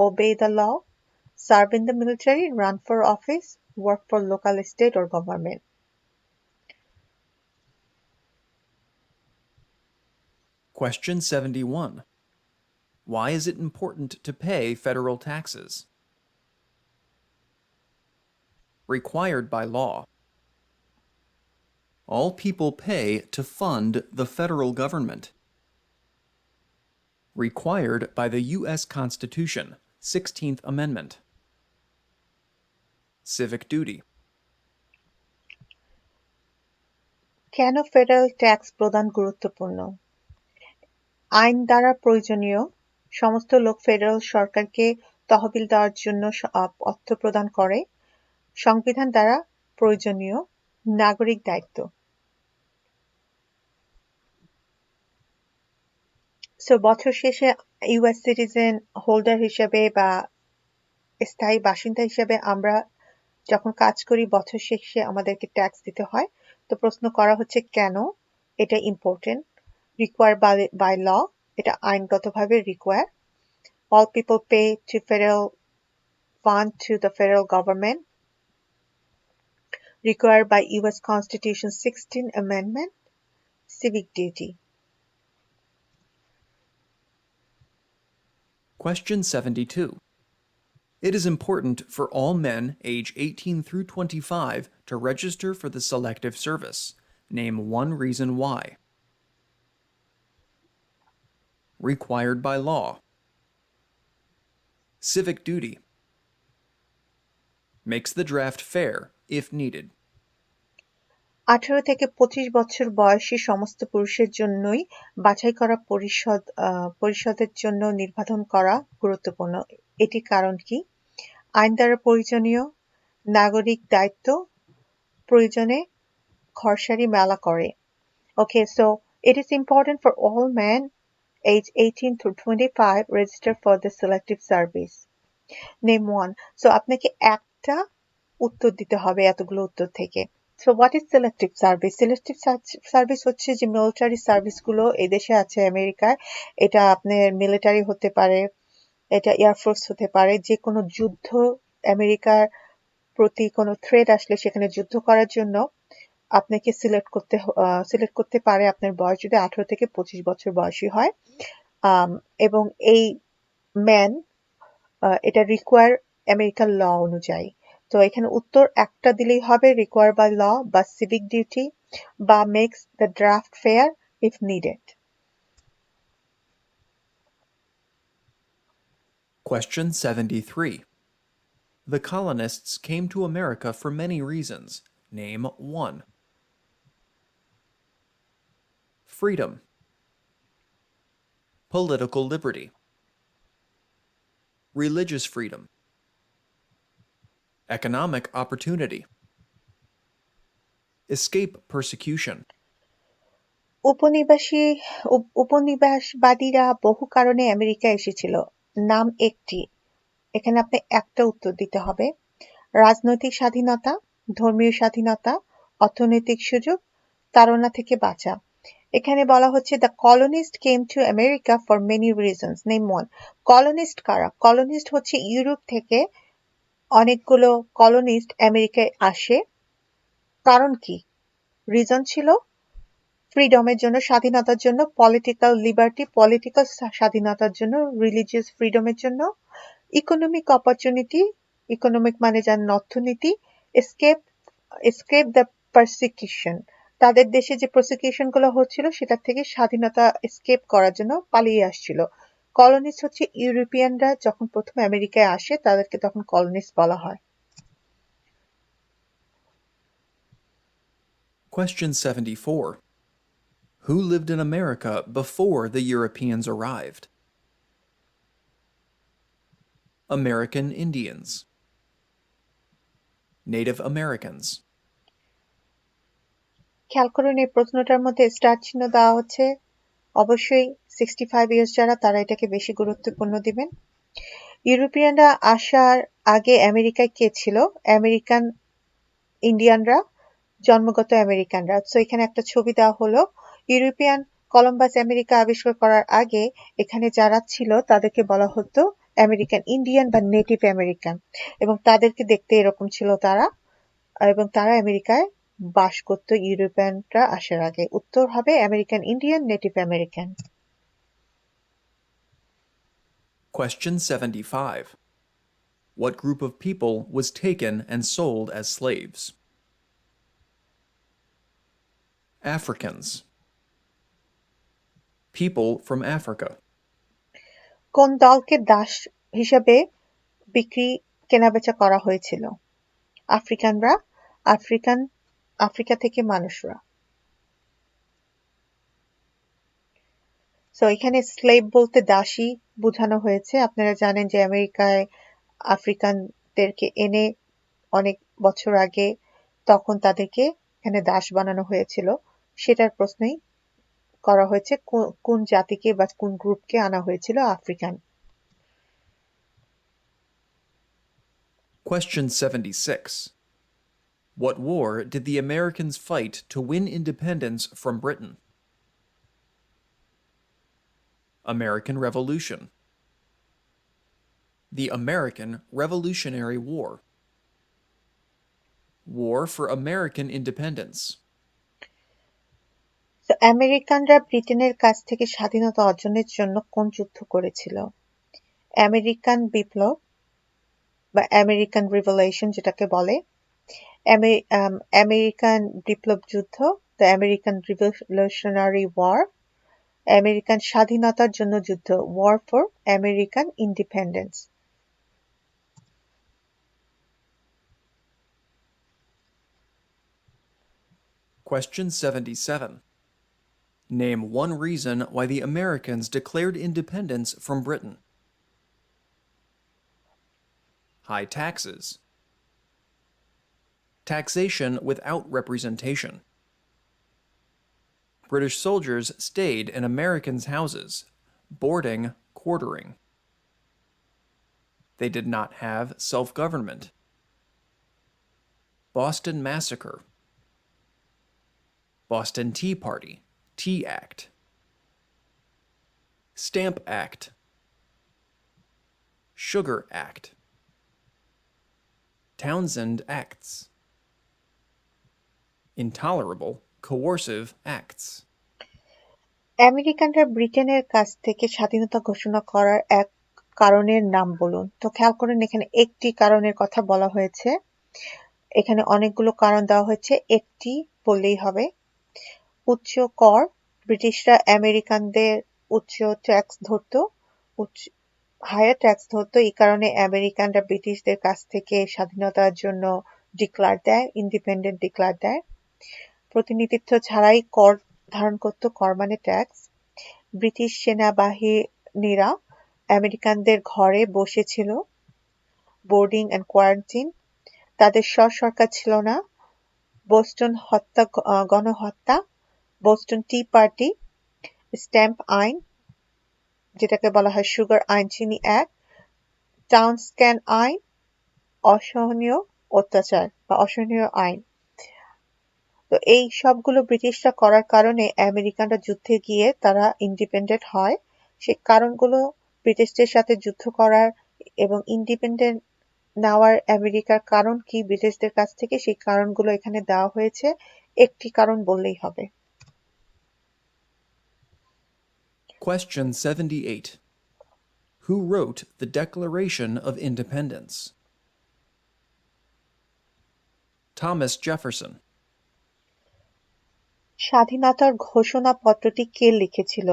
obey the law, serve in the military, run for office, work for local, state or government. Question 71. Why is it important to pay federal taxes? Required by law. All people pay to fund the federal government. Required by the U.S. Constitution, 16th Amendment. Civic duty. কেন federal tax প্রদান গুরুত্বপূর্ণ? আইন দ্বারা প্রয়োজনীয়, সমস্ত লোক federal সরকারকে তহবিল দেওয়ার জন্য অর্থ প্রদান করে, সংবিধান দ্বারা প্রয়োজনীয়, নাগরিক দায়িত্ব। সো বছর শেষে ইউএস সিটিজেন হোল্ডার হিসেবে বা স্থায়ী বাসিন্দা হিসেবে আমরা যখন কাজ করি বছর শেষে আমাদেরকে ট্যাক্স দিতে হয়। তো প্রশ্ন করা হচ্ছে কেন, এটা ইম্পর্টেন্ট। রিকোয়ার বাই ল, এটা আইনগতভাবে require. All people pay to federal fund to the federal government, require by US constitution 16th Amendment, civic duty. Question 72. It is important for all men age 18 through 25 to register for the Selective Service. Name one reason why. Required by law. Civic duty. Makes the draft fair if needed. 18 থেকে 25 বছর বয়সী সমস্ত পুরুষের জন্যই বাছাই করা পরিষদের জন্য নির্বাচন করা গুরুত্বপূর্ণ। এটির কারণ কি? আইন দ্বারা প্রয়োজনীয় নাগরিক দায়িত্ব প্রয়োজনে ঘরসারি মেলা করে। Okay, so it is important for all men age 18 through 25 register for the selective service. Name one. So আপনাকে একটা উত্তর দিতে হবে এতগুলো উত্তর থেকে। So what is selective service? Selective service হচ্ছে যে মিলিটারি সার্ভিসগুলো এই দেশে আছে আমেরিকায়। এটা আপনার মিলিটারি হতে পারে, এটা এয়ারফোর্স হতে পারে, যে কোনো যুদ্ধ আমেরিকার প্রতি কোনো থ্রেট আসলে সেখানে যুদ্ধ করার জন্য আপনাকে সিলেক্ট করতে পারে আপনার বয়স যদি 18 থেকে 25 বছর বয়সী হয়। এবং এই ম্যান এটা রিকোয়ার আমেরিকান ল অনুযায়ী। তো এখানে উত্তর একটা দিলেই হবে, রিকোয়ার বাই ল বা সিভিক ডিউটি বা makes the draft fair if needed. Question 73. The colonists came to America for many reasons. Name one. Freedom. Political liberty. Religious freedom. Economic opportunity. Escape persecution. উপনিবেশবাদীরা বহু কারণে America এসেছিল। নাম একটি। এখানে আপনি একটা উত্তর দিতে হবে। রাজনৈতিক স্বাধীনতা, ধর্মীয় স্বাধীনতা, অর্থনৈতিক সুযোগ, তাড়না থেকে বাঁচা। এখানে বলা হচ্ছে the কলোনিস্ট came to America for many reasons. Name one. কলোনিস্ট কারা? কলোনিস্ট হচ্ছে ইউরোপ থেকে অনেকগুলো কলোনিস্ট আমেরিকায় আসে। কারণ কি? রিজন ছিল ফ্রিডমের জন্য, স্বাধীনতার জন্য, পলিটিক্যাল লিবার্টি, পলিটিক্যাল স্বাধীনতার জন্য, রিলিজিয়াস ফ্রিডমের জন্য, ইকোনমিক অপরচুনিটি, ইকোনমিক মানে জানেন অর্থনীতি, এসকেপ দ্য পারসিকিউশন, তাদের দেশে যে প্রসিকিউশন গুলো হচ্ছিল সেটা থেকে স্বাধীনতা এসকেপ করার জন্য পালিয়ে আসছিল। কলোনিস্ট হচ্ছে ইউরোপিয়ানরা যখন প্রথম আমেরিকায় আসে তাদেরকে তখন কলোনিস্ট বলা হয়। Question 74. Who lived in America before the Europeans arrived? American Indians. Native Americans. খেয়াল করুন এই প্রশ্নটার মধ্যে স্টার চিহ্ন দেওয়া হচ্ছে। অবশ্যই 65 ইয়ার্স যারা তারা এটাকে বেশি গুরুত্বপূর্ণ দিবেন। ইউরোপিয়ানরা আসার আগে আমেরিকায় কে ছিল? আমেরিকান ইন্ডিয়ানরা, জন্মগত আমেরিকানরা। সো এখানে একটা ছবি দেওয়া হলো। ইউরোপিয়ান কলম্বাস আমেরিকা আবিষ্কার করার আগে এখানে যারা ছিল তাদেরকে বলা হতো আমেরিকান ইন্ডিয়ান বা নেটিভ আমেরিকান, এবং তাদেরকে দেখতে এরকম ছিল তারা, এবং তারা আমেরিকায় বাস করত ইউরোপিয়ানরা আসার আগে। উত্তর হবে American Indian, native American. Question 75. What group of people was taken and sold as slaves? Africans. People from Africa. কোন দলকে দাস হিসেবে কেনাবেচা করা হয়েছিল? আফ্রিকানরা, আফ্রিকা থেকে মানুষরা। সো এখানে স্লেভ বলতে দাসী বোঝানো হয়েছে। আপনারা জানেন যে আমেরিকায় আফ্রিকানদেরকে এনে অনেক বছর আগে তখন তাদেরকে এখানে দাস বানানো হয়েছিল। সেটার প্রশ্নই করা হয়েছে কোন জাতিকে বা কোন গ্রুপকে আনা হয়েছিল African. Question 76. What war did the Americans fight to win independence from Britain? American Revolution. The American Revolutionary War. War for American Independence. তো আমেরিকানরা ব্রিটেনের কাছ থেকে স্বাধীনতা অর্জনের জন্য কোন যুদ্ধ করেছিল? আমেরিকান বিপ্লব বা আমেরিকান রিভলিউশন যেটাকে বলে, আমেরিকান বিপ্লব যুদ্ধ, the American revolutionary war, American স্বাধীনতার জন্য যুদ্ধ, war for American independence. Question 77. Name one reason why the Americans declared independence from Britain. High taxes. Taxation without representation. British soldiers stayed in Americans' houses, boarding, quartering. They did not have self-government. Boston Massacre. Boston Tea Party, Tea Act. Stamp Act. Sugar Act. Townsend Acts. Intolerable, coercive acts. আমেরিকানরা ব্রিটেনের কাছ থেকে স্বাধীনতা ঘোষণা করার এক কারণের নাম বলুন। তো খেয়াল করেন এখানে একটি কারণের কথা বলা হয়েছে। এখানে অনেকগুলো কারণ দেওয়া হয়েছে, একটি বললেই হবে। উচ্চ কর, ব্রিটিশরা আমেরিকানদের উচ্চ ট্যাক্স ধরতো, হায়ার ট্যাক্স ধরতো। এই কারণে আমেরিকানরা ব্রিটিশদের কাছ থেকে স্বাধীনতার জন্য ডিক্লার দেয়, ইন্ডিপেন্ডেন্ট ডিক্লার দেয়। প্রতিনিধিত্ব ছাড়াই কর ধারণ করত, কর মানে ট্যাক্স। ব্রিটিশ সেনাবাহিনীরা আমেরিকানদের ঘরে বসেছিল, বোর্ডিং অ্যান্ড কোয়ারেন্টিন। তাদের সরকার ছিল না। বোস্টন গণহত্যা, বোস্টন টি পার্টি, স্ট্যাম্প আইন যেটাকে বলা হয় সুগার আইন, চিনি অ্যাক্ট, টাউন স্ক্যান আইন, অসহনীয় অত্যাচার বা অসহনীয় আইন। তো এই সবগুলো ব্রিটিশরা করার কারণে আমেরিকানরা যুদ্ধে গিয়ে তারা ইন্ডিপেন্ডেন্ট হয়। সেই কারণগুলো ব্রিটিশদের সাথে যুদ্ধ করার এবং ইন্ডিপেন্ডেন্ট নেওয়ার আমেরিকার কারণ কি ব্রিটিশদের কাছ থেকে, সেই কারণগুলো এখানে দেওয়া হয়েছে। একটি কারণ বললেই হবে। Question 78. Who wrote the Declaration of Independence? Thomas Jefferson. স্বাধীনতার ঘোষণাপত্রটি কে লিখেছিল?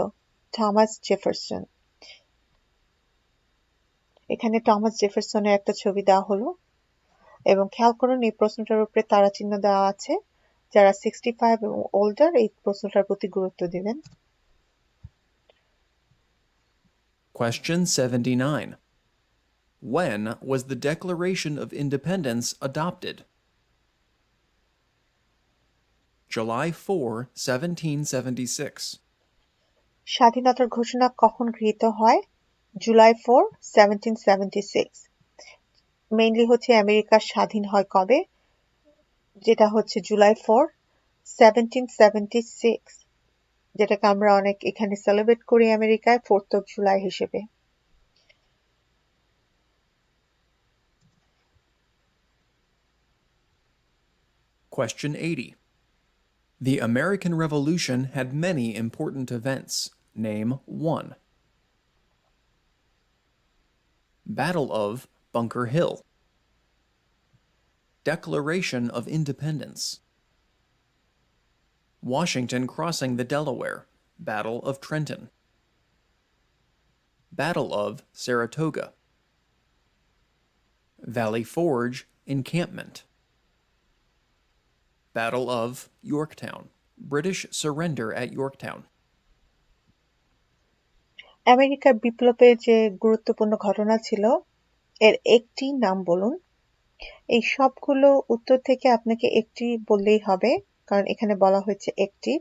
Thomas Jefferson. এখানে টমাস জেফারসনের একটা ছবি দেওয়া হলো এবং খেয়াল করুন এই প্রশ্নটার উপরে তারা চিহ্ন দেওয়া আছে। যারা 65 এবং ওল্ডার এই প্রশ্নটার প্রতি গুরুত্ব দিবেন। Question 79. When was the Declaration of Independence adopted? July 4, 1776. স্বাধীনতার ঘোষণা কখন গৃহীত হয়? জুলাই 4, 1776। মেইনলি হচ্ছে আমেরিকা স্বাধীন হয় কবে? যেটা হচ্ছে জুলাই 4, 1776, যেটাকে আমরা অনেক এখানে সেলিব্রেট করি আমেরিকায় 4th of July হিসেবে। Question 80. The American Revolution had many important events. Name one. Battle of Bunker Hill. Declaration of Independence. Washington crossing the Delaware. Battle of Trenton. Battle of Saratoga. Valley Forge encampment. Battle of Yorktown. British surrender at Yorktown. আমেরিকার বিপ্লবের যে গুরুত্বপূর্ণ ঘটনা ছিল এর একটি নাম বলুন। এই সবগুলো উত্তর থেকে আপনাকে একটি বললেই হবে, কারণ এখানে বলা হয়েছে একটি।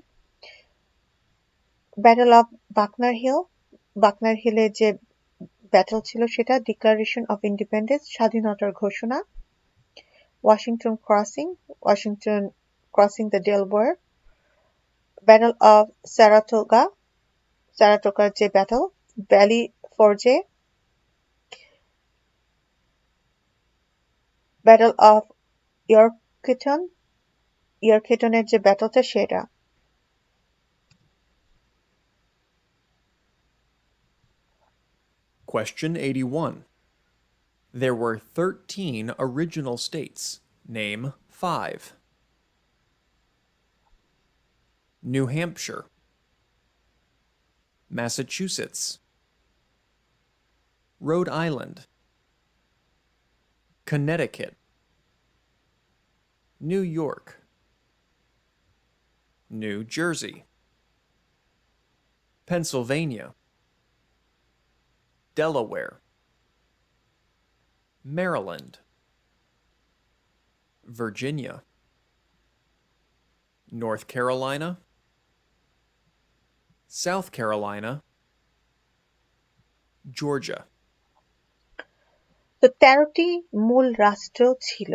ব্যাটল অফ বাকনার হিল, বাকনার হিলে যে ব্যাটল ছিল সেটা ডিক্লারেশন অফ ইন্ডিপেন্ডেন্স, স্বাধীনতার ঘোষণা। Washington crossing the Delaware, battle of স্যারাটোগার যে ব্যাটল, ভ্যালি ফোর্জে, ব্যাটল অফ ইয়র্কটনের যে ব্যাটলটা সেটা। Question 81. There were 13 original states. Name 5. New Hampshire. Massachusetts. Rhode Island. Connecticut. New York. New Jersey, Pennsylvania, Delaware, Maryland, Virginia, North Carolina, South Carolina, Georgia. তো 13টি মূল রাষ্ট্র ছিল,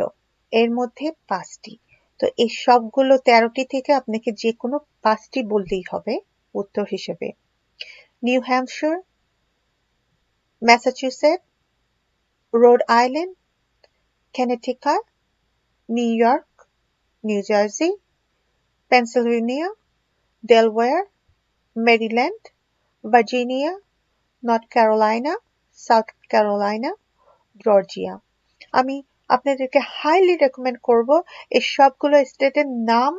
এর মধ্যে 5টি। তো এই সবগুলো 13টি থেকে আপনাকে যে কোনো 5টি বললেই হবে উত্তর হিসেবে। New Hampshire, Massachusetts, Rhode Island, Connecticut, New York, New Jersey, Pennsylvania, Delaware, Maryland, Virginia, North Carolina, South Carolina, Georgia. আমি আপনাদেরকে হাইলি রেকমেন্ড করব এই সবগুলো স্টেটের নাম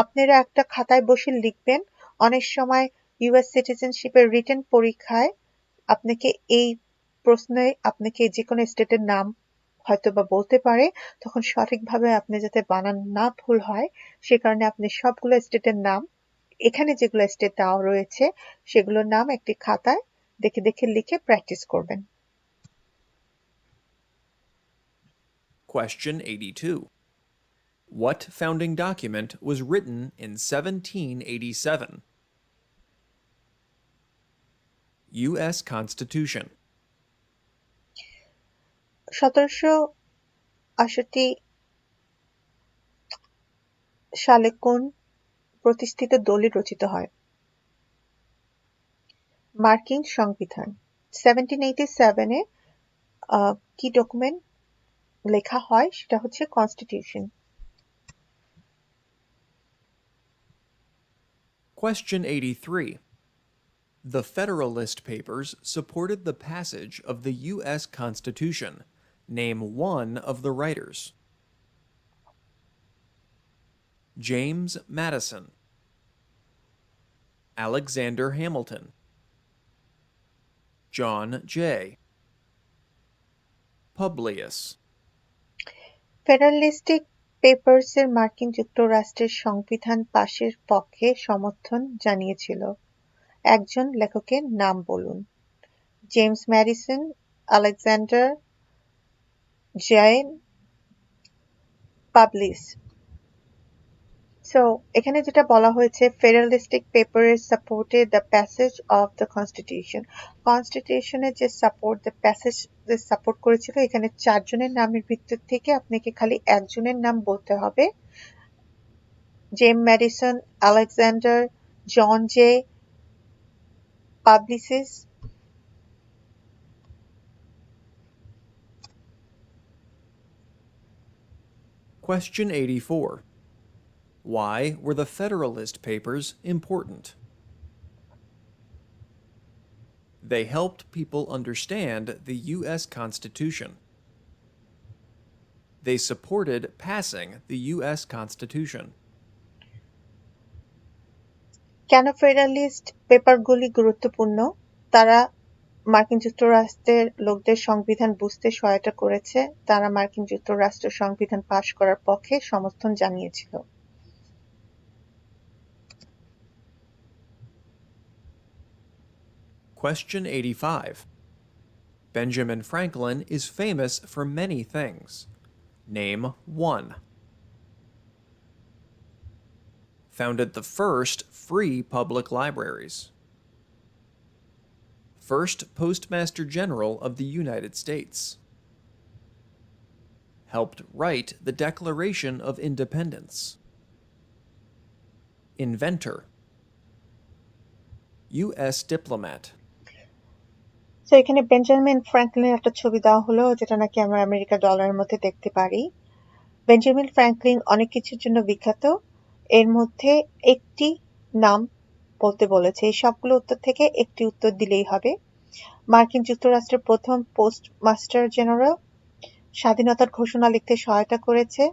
আপনারা একটা খাতায় বসে লিখবেন। অনেক সময় ইউএস সিটিজেনশিপের রিটেন পরীক্ষায় আপনাকে এই প্রশ্নে আপনাকে যে কোনো স্টেটের নাম হয়তো বা বলতে পারে, তখন সঠিকভাবে আপনি যাতে বানান না ভুল হয় সে কারণে আপনি সবগুলো স্টেটের নাম, এখানে যেগুলো স্টেট দেওয়া রয়েছে সেগুলোর নাম একটি খাতায় দেখে দেখে লিখে প্র্যাকটিস করবেন। Question 82. What founding document was written in 1787? U.S. Constitution. 1768 সালে কোন প্রতিষ্ঠিত দলিল রচিত হয়? মার্কিন সংবিধান। 1787 এ কি ডকুমেন্ট লেখা হয় সেটা হচ্ছে constitution. Question 83. The Federalist Papers supported the passage of the U.S. Constitution. Name one of the writers. James Madison, Alexander Hamilton, John Jay, Publius. ফেডারেলিস্টিক পেপারসের মার্কিন যুক্তরাষ্ট্রের সংবিধান পাশের পক্ষে সমর্থন জানিয়েছিল। একজন লেখকের নাম বলুন। James Madison, Alexander Jane, Publius. So এখানে যেটা বলা হয়েছে ফেডারেলিস্টিক পেপারের সাপোর্টে the passage of the constitution, কনস্টিটিউশনের যে সাপোর্ট দ্য প্যাসেজ যে সাপোর্ট করেছিল, এখানে 4 জনের নামের ভিতর থেকে আপনাকে খালি একজনের নাম বলতে হবে। James Madison, Alexander, John Jay, Publius. Question 84. Why were the Federalist Papers important? They helped people understand the U.S. Constitution. They supported passing the U.S. Constitution. কেন ফেডারেলিস্ট পেপারগুলি গুরুত্বপূর্ণ? তারা মার্কিন যুক্তরাষ্ট্রের লোকদের সংবিধান বুঝতে সহায়তা করেছে। তারা মার্কিন যুক্তরাষ্ট্রের সংবিধান পাশ করার পক্ষে সমর্থন জানিয়েছিল। Question 85. Benjamin Franklin is famous for many things. Name one. Founded the first free public libraries. First Postmaster General of the United States. Helped write the Declaration of Independence. Inventor. U.S. diplomat. তো এখানে Benjamin ফ্র্যাঙ্কলিনের একটা ছবি দেওয়া হলো যেটা নাকি আমরা America ডলারের মধ্যে দেখতে পারি। বেঞ্জামিন ফ্র্যাঙ্কলিন অনেক কিছুর জন্য বিখ্যাত, এর মধ্যে একটি নাম বলতে বলেছে। এই সবগুলো উত্তর থেকে একটি উত্তর দিলেই হবে। মার্কিন যুক্তরাষ্ট্রের প্রথম পোস্টমাস্টার জেনারেল, স্বাধীনতার ঘোষণা লিখতে সহায়তা করেছে,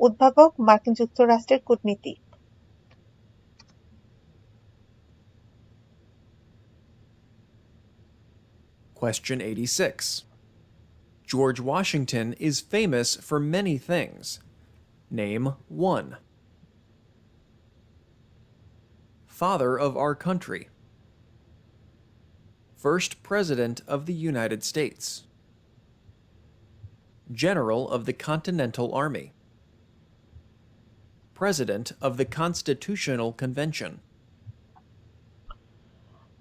উদ্ভাবক, মার্কিন যুক্তরাষ্ট্রের কূটনীতিক। Question 86. George Washington is famous for many things. Name one. Father of our country. First President of the United States. General of the Continental Army. President of the Constitutional Convention.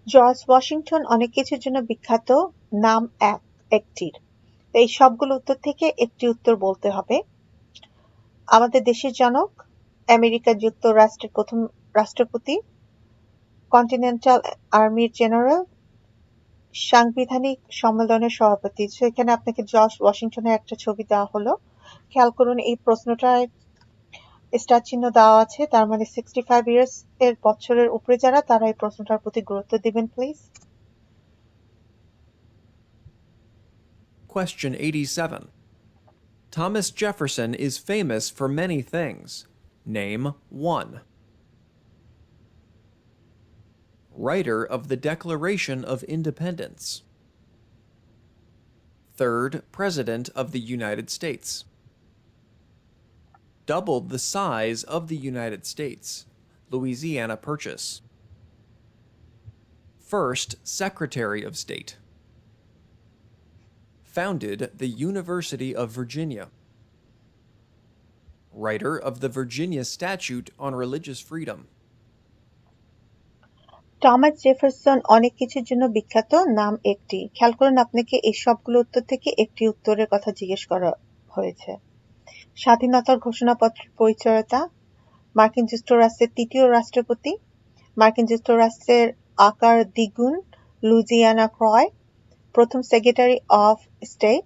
George Washington অনেক কিছুর জন্য বিখ্যাত, নাম একটির। এই সবগুলো উত্তর থেকে একটি উত্তর বলতে হবে। আমাদের দেশের জনক, আমেরিকা যুক্তরাষ্ট্রের প্রথম রাষ্ট্রপতি, কন্টিনেন্টাল আর্মির জেনারেল, সাংবিধানিক সম্মেলনের সভাপতি। এখানে আপনাকে জর্জ ওয়াশিংটনের একটা ছবি দেওয়া হলো। খেয়াল করুন, এই প্রশ্নটায় স্টার চিহ্ন দেওয়া আছে, তার মানে 65 ইয়ার্স এর বছরের উপরে যারা, তারা এই প্রশ্নটার প্রতি গুরুত্ব দিবেন please. Question 87. Thomas Jefferson is famous for many things. Name one. Writer of the Declaration of Independence. Third President of the United States. Doubled the size of the United States. Louisiana Purchase. First Secretary of State. Founded the University of Virginia. Writer of the Virginia Statute on Religious Freedom. Thomas Jefferson অনেক কিছুর জন্য বিখ্যাত, নাম একটি। খেয়াল করুন, আপনাকে এই সবগুলো উত্তর থেকে একটি উত্তরের কথা জিজ্ঞেস করা হয়েছে। স্বাধীনতার ঘোষণাপত্রের পরিচয়তা, মার্কিন যুক্তরাষ্ট্রের তৃতীয় রাষ্ট্রপতি, মার্কিন যুক্তরাষ্ট্রের আকার দ্বিগুণ, লুইজিয়ানা ক্রয়, প্রথম সেক্রেটারি অফ স্টেট,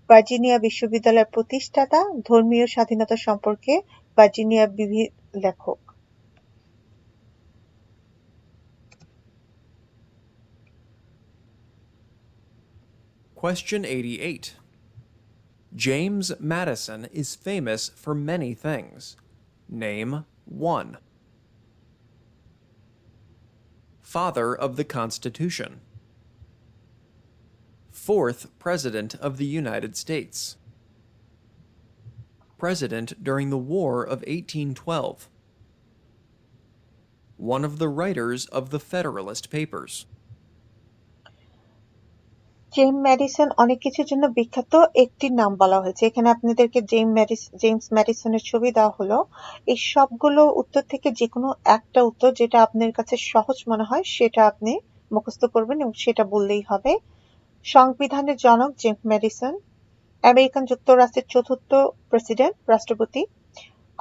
ভার্জিনিয়া বিশ্ববিদ্যালয়ের প্রতিষ্ঠাতা, ধর্মীয় স্বাধীনতা সম্পর্কে ভার্জিনিয়া বিবির লেখক। Question 88. James Madison is famous for many things. Name one. Father of the Constitution. Fourth President of the United States. President during the War of 1812. One of the writers of the Federalist Papers. James Madison অনেক কিছুর জন্য বিখ্যাত, একটির নাম বলা হয়েছে। এখানে আপনাদেরকে জেমস ম্যাডিসনের ছবি দেওয়া হলো। এই সবগুলো উত্তর থেকে যে কোনো একটা উত্তর যেটা আপনার কাছে সহজ মনে হয় সেটা আপনি মুখস্থ করবেন এবং সেটা বললেই হবে। সংবিধানের জনক জেমস ম্যাডিসন, আমেরিকান যুক্তরাষ্ট্রের চতুর্থ প্রেসিডেন্ট, রাষ্ট্রপতি,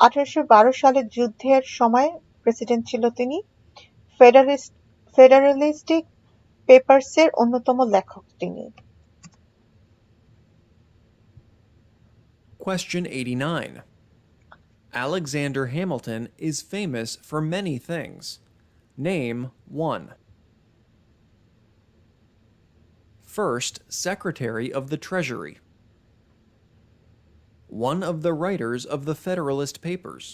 1812 সালের যুদ্ধের সময় প্রেসিডেন্ট ছিল তিনি, ফেডারেলিস্টিক পেপারসের অন্যতম লেখক তিনি। Question 89. Alexander Hamilton is famous for many things. Name one. First Secretary of the Treasury. One of the writers of the Federalist Papers.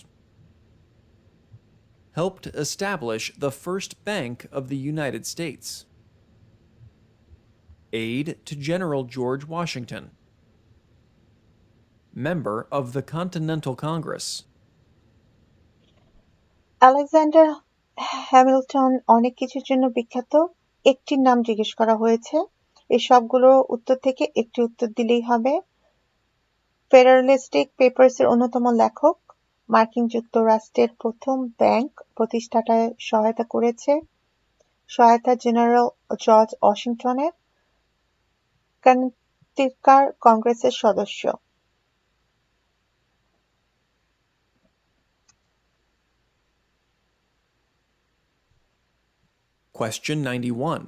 Helped establish the first bank of the United States. Aide to General George Washington. Member of the Continental Congress. Alexander Hamilton অনেক কিছুর জন্য বিখ্যাত, একটির নাম জিজ্ঞেস করা হয়েছে। এই সবগুলো উত্তর থেকে একটি উত্তর দিলেই হবে। ফেডারেলিস্টিক পেপারসের অন্যতম লেখক, মার্কিন যুক্তরাষ্ট্রের প্রথম ব্যাংক প্রতিষ্ঠাটায় সহায়তা করেছে, সহায়তা জেনারেল জর্জ ওয়াশিংটনের, কন্টিনেন্টাল কংগ্রেসের সদস্য। Question 91.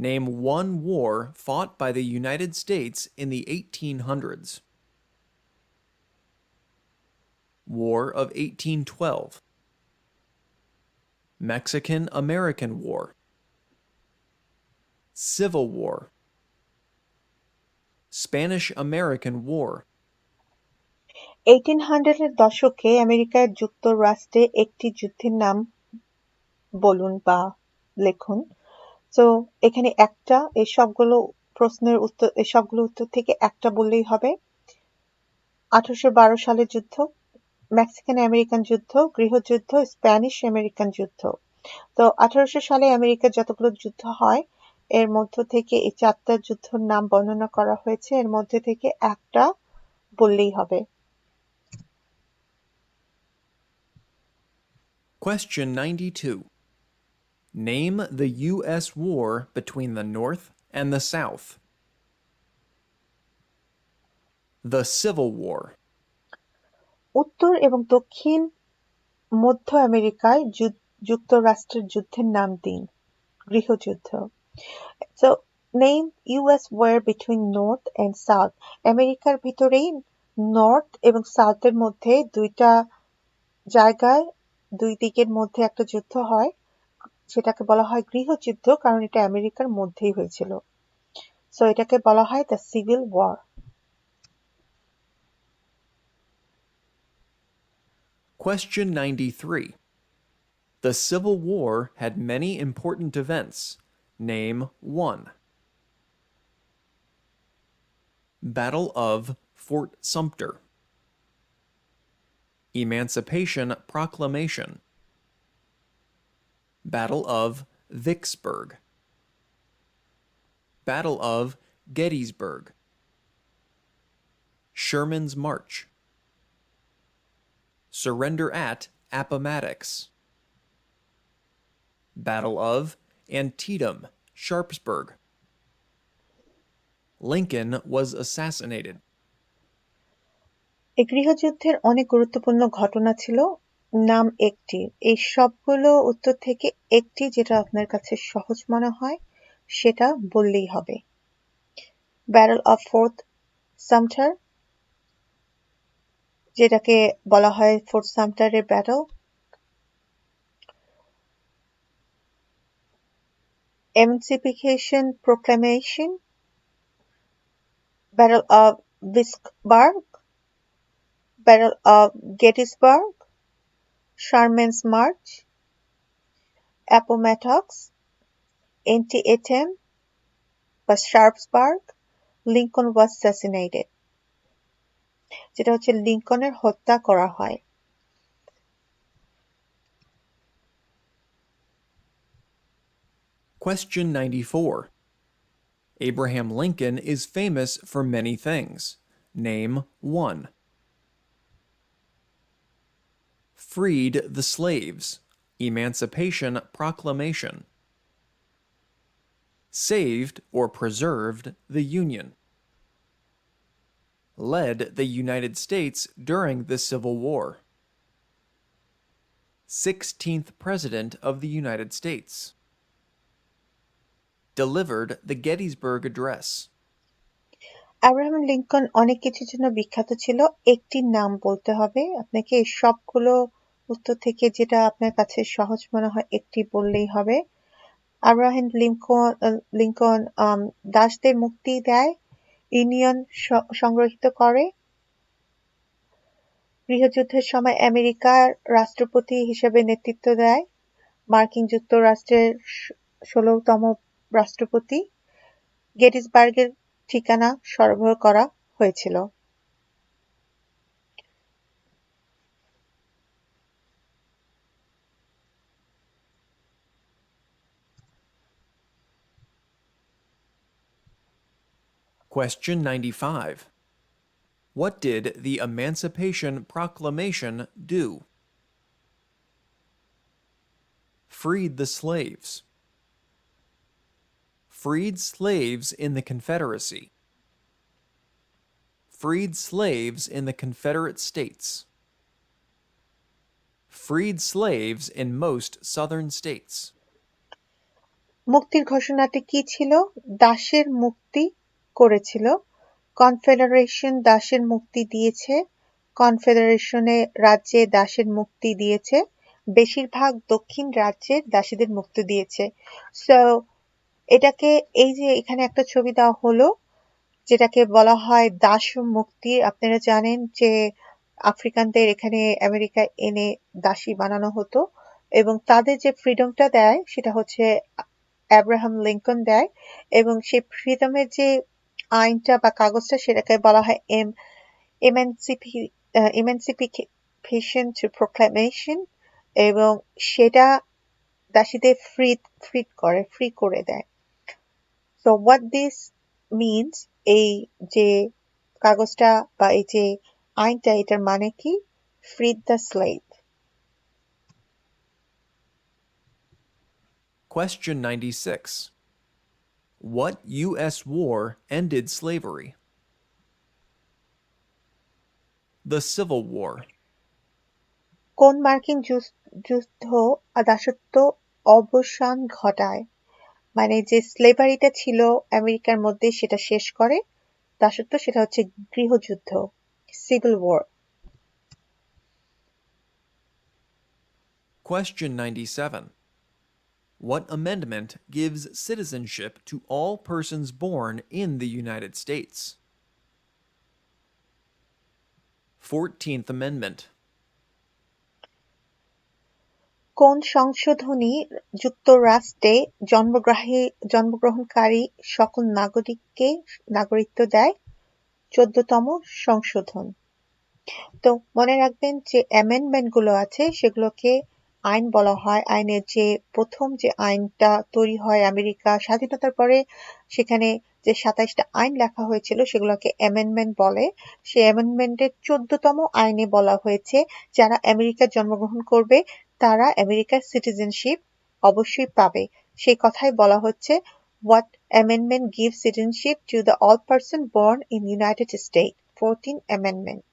Name one war fought by the United States in the 1800s. War of 1812. Mexican-American War. Civil War. Spanish-American War. 1800-এর দশকে আমেরিকা যুক্তরাষ্ট্রে একটি যুদ্ধের নাম বলুন বা লিখুন। তো এখানে একটা, এই সবগুলো উত্তর থেকে একটা বললেই হবে। 1812 সালের যুদ্ধ, মেক্সিকান আমেরিকান যুদ্ধ, গৃহযুদ্ধ, স্প্যানিশ আমেরিকান যুদ্ধ। তো 1800 সালে আমেরিকার যতগুলো যুদ্ধ হয় এর মধ্য থেকে এই 4টা যুদ্ধের নাম বর্ণনা করা হয়েছে, এর মধ্যে থেকে একটা বললেই হবে। Question 92. Name the U.S. war between the North and the South. The Civil War. উত্তর এবং দক্ষিণ মধ্য আমেরিকায় যুক্তরাষ্ট্রের যুদ্ধের নাম দিন। গৃহযুদ্ধ। So name US war between North and South. আমেরিকার ভিতরেই নর্থ এবং সাউথের মধ্যে দুইটা জায়গায় দুই দিকের মধ্যে একটা যুদ্ধ হয়, সেটাকে বলা হয় গৃহযুদ্ধ, কারণ এটা আমেরিকার মধ্যেই হয়েছিল। সো এটাকে বলা হয় the civil war. Question 93. The Civil War had many important events. Name one. Battle of Fort Sumter. Emancipation Proclamation. Battle of Vicksburg. Battle of Gettysburg. Sherman's March. Surrender at Appomattox. Battle of Antietam, Sharpsburg. Lincoln was assassinated. এই গৃহযুদ্ধের অনেক গুরুত্বপূর্ণ ঘটনা ছিল, নাম একটি। এই সবগুলো উত্তর থেকে একটি যেটা আপনার কাছে সহজ মনে হয় সেটা বললেই হবে। ব্যাটল অফ ফোর্ট সামটার, যেটাকে বলা হয় ফোর্ট সামটারের battle. Emancipation proclamation, battle of Vicksburg, battle of Gettysburg, Sherman's march, Appomattox, Antietam বা শার্পসবার্গ, লিঙ্কন ওয়াজ অ্যাসাসিনেটেড, যেটা হচ্ছে লিঙ্কনের হত্যা করা হয়। Question 94. Abraham Lincoln is famous for many things. Name one. Freed the slaves. Emancipation Proclamation. Saved or preserved the Union. Led the United States during the Civil War. 16th President of the United States. Delivered the Gettysburg Address. Abraham Lincoln অনেক কিছুর জন্য বিখ্যাত ছিল, একটি নাম বলতে হবে আপনাকে। এই সবগুলো উত্তর থেকে যেটা আপনার কাছে সহজ মনে হয় একটি বললেই হবে। আব্রাহাম লিঙ্কন দাসদের মুক্তি দেয়, ইউনিয়ন সংগঠিত করে, গৃহযুদ্ধের সময় আমেরিকার রাষ্ট্রপতি হিসেবে নেতৃত্ব দেয়, মার্কিন যুক্তরাষ্ট্রের 16তম রাষ্ট্রপতি, গেটিসবার্গের ঠিকানা সরবরাহ করা হয়েছিল। Question 95. What did the Emancipation Proclamation do? Freed the slaves. Freed slaves in the Confederacy. Freed slaves in the Confederate States. Freed slaves in most southern states. মুক্তির ঘোষণাটি কি ছিল? দাসের মুক্তি করেছিল। কনফেডারেশন দাসের মুক্তি দিয়েছে, কনফেডারেশনে রাজ্যে দাসের মুক্তি দিয়েছে, বেশিরভাগ দক্ষিণ রাজ্যের দাসীদের মুক্তি দিয়েছে। সো এটাকে এই যে এখানে একটা ছবি দেওয়া হলো যেটাকে বলা হয় দাস মুক্তি। আপনারা জানেন যে আফ্রিকানদের এখানে আমেরিকায় এনে দাসী বানানো হতো এবং তাদের যে ফ্রিডমটা দেয় সেটা হচ্ছে আব্রাহাম লিঙ্কন দেয়, এবং সেই ফ্রিডমের যে আইনটা বা কাগজটা সেটাকে বলা হয় emancipation to proclamation এবং সেটা দাসীদের free করে দেয়। So what this means এই যে কাগজটা বা এই যে আইনটা এটার মানে কি? Freed the slave. Question 96. What U.S. war ended slavery? The Civil War. কোন মার্কিন যুদ্ধ দাসত্ব অবসান ঘটায়? মানে যে স্লেভারিটা ছিল আমেরিকার মধ্যে সেটা শেষ করে দাসত্ব, সেটা হচ্ছে গৃহযুদ্ধ, civil war. Question 97. What amendment gives citizenship to all persons born in the United States? 14th Amendment. কোন সংশোধনী যুক্তরাষ্ট্রে জন্মগ্রহণকারী সকল নাগরিককে নাগরিকত্ব দেয়? 14তম সংশোধন। তো মনে রাখবেন যে অ্যামেন্ডমেন্ট গুলো আছে সেগুলোকে আইন বলা হয়। আইনের যে প্রথম যে আইনটা তৈরি হয় আমেরিকা স্বাধীনতার পরে, সেখানে যে 27টা আইন লেখা হয়েছিল সেগুলোকে অ্যামেন্ডমেন্ট বলে। সেই অ্যামেন্ডমেন্টের 14তম আইনে বলা হয়েছে যারা আমেরিকায় জন্মগ্রহণ করবে তারা আমেরিকার সিটিজেনশিপ অবশ্যই পাবে। সেই কথাই বলা হচ্ছে what amendment gives citizenship to the all person born in United States, 14th Amendment.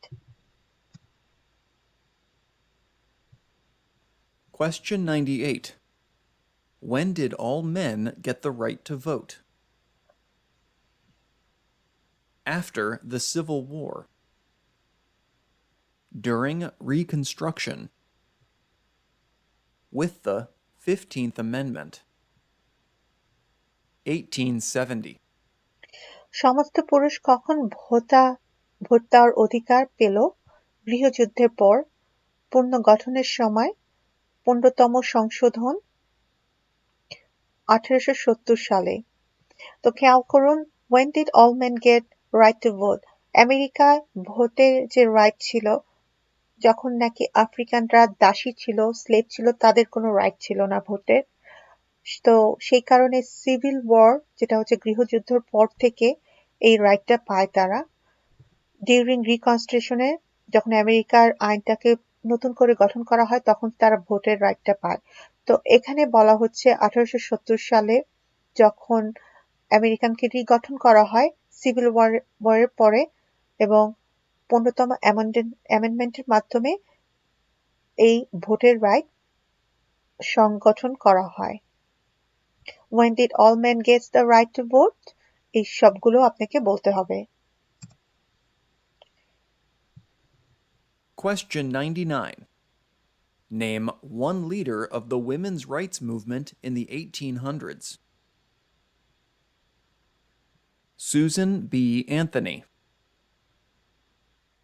Question 98. When did all men get the right to vote? After the Civil War. During Reconstruction. With the 15th Amendment. 1870. সমস্ত পুরুষ কখন vote দেওয়ার অধিকার পেল? গৃহযুদ্ধের পর, পুনর্গঠনের সময়, 15তম সংশোধন, 1870 সালে। তো খেয়াল করুন, when did all men get right to vote? আমেরিকায় ভোটের যে রাইট ছিল, যখন নাকি আফ্রিকানরা দাসী ছিল, স্লেভ ছিল, তাদের কোনো রাইট ছিল না ভোটের। তো সেই কারণে সিভিল ওয়ার, যেটা হচ্ছে গৃহযুদ্ধের পর থেকে এই রাইটটা পায় তারা। ডিউরিং রিকনস্ট্রাকশনে যখন আমেরিকার আইনটাকে নতুন করে গঠন করা হয় তখন তারা ভোটের রাইটটা পায়। তো এখানে বলা হচ্ছে 1870 সালে যখন আমেরিকানকে রিগঠন করা হয় সিভিল ওয়ারের পরে এবং 15তম অ্যামেন্ডমেন্টের মাধ্যমে এই ভোটের রাইট সংগঠন করা হয়। When did all men get the right to vote? এই সবগুলো আপনাকে বলতে হবে। Question 99. Name one leader of the women's rights movement in the 1800s. Susan B. Anthony.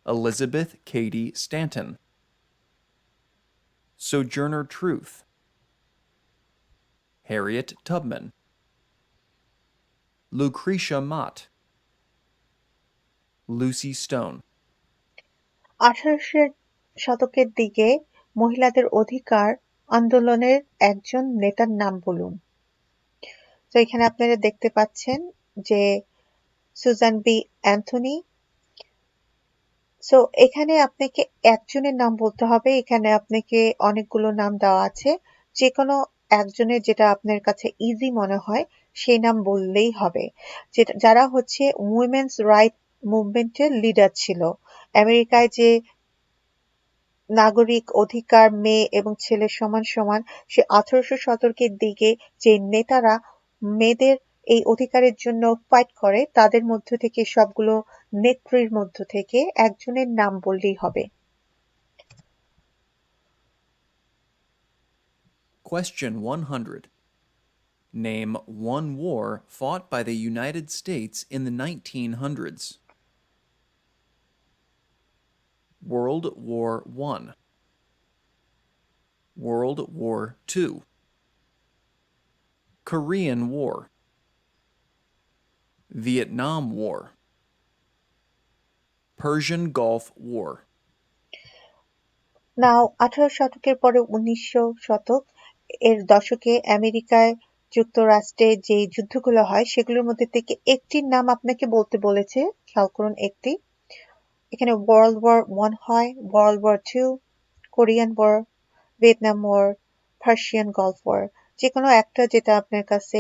Elizabeth Cady Stanton. Sojourner Truth. Harriet Tubman. Lucretia Mott. Lucy Stone. 1800 শতকের দিকে মহিলাদের অধিকার আন্দোলনের একজন নেতার নাম বলুন। তো এখানে আপনারা দেখতে পাচ্ছেন যে সুজান বি অ্যান্থনি। সো এখানে আপনাকে একজনের নাম বলতে হবে, এখানে আপনাকে অনেকগুলো নাম দেওয়া আছে, যে কোনো একজনের যেটা আপনার কাছে ইজি মনে হয় সেই নাম বললেই হবে। যারা হচ্ছে উইমেন্স রাইট মুভমেন্টের লিডার ছিল। আমেরিকায় যে নাগরিক অধিকার মেয়ে এবং ছেলে সমান সমান, সে 1800 শতকের দিকে যে নেতারা মেয়েদের এই অধিকারের জন্য ফাইট করে তাদের মধ্য থেকে সবগুলো নেত্রীর মধ্য থেকে একজনের নাম বললেই হবে। Question 100. Name one war fought by the United States in the 1900s. World War I. World War II. Korean War. Vietnam War. Persian Gulf War. নাও 18 শতকের পরে 19 শতক এর দশকে আমেরিকায় যুক্তরাষ্ট্রে যে যুদ্ধগুলো হয় সেগুলোর মধ্যে থেকে একটির নাম আপনাকে বলতে বলেছে, খেয়াল করুন একটি। এখানে ওয়ার্ল্ড ওয়ার 1 হয়, world war 2, Korean war, Vietnam war, Persian gulf war. যে কোনো একটা যেটা আপনার কাছে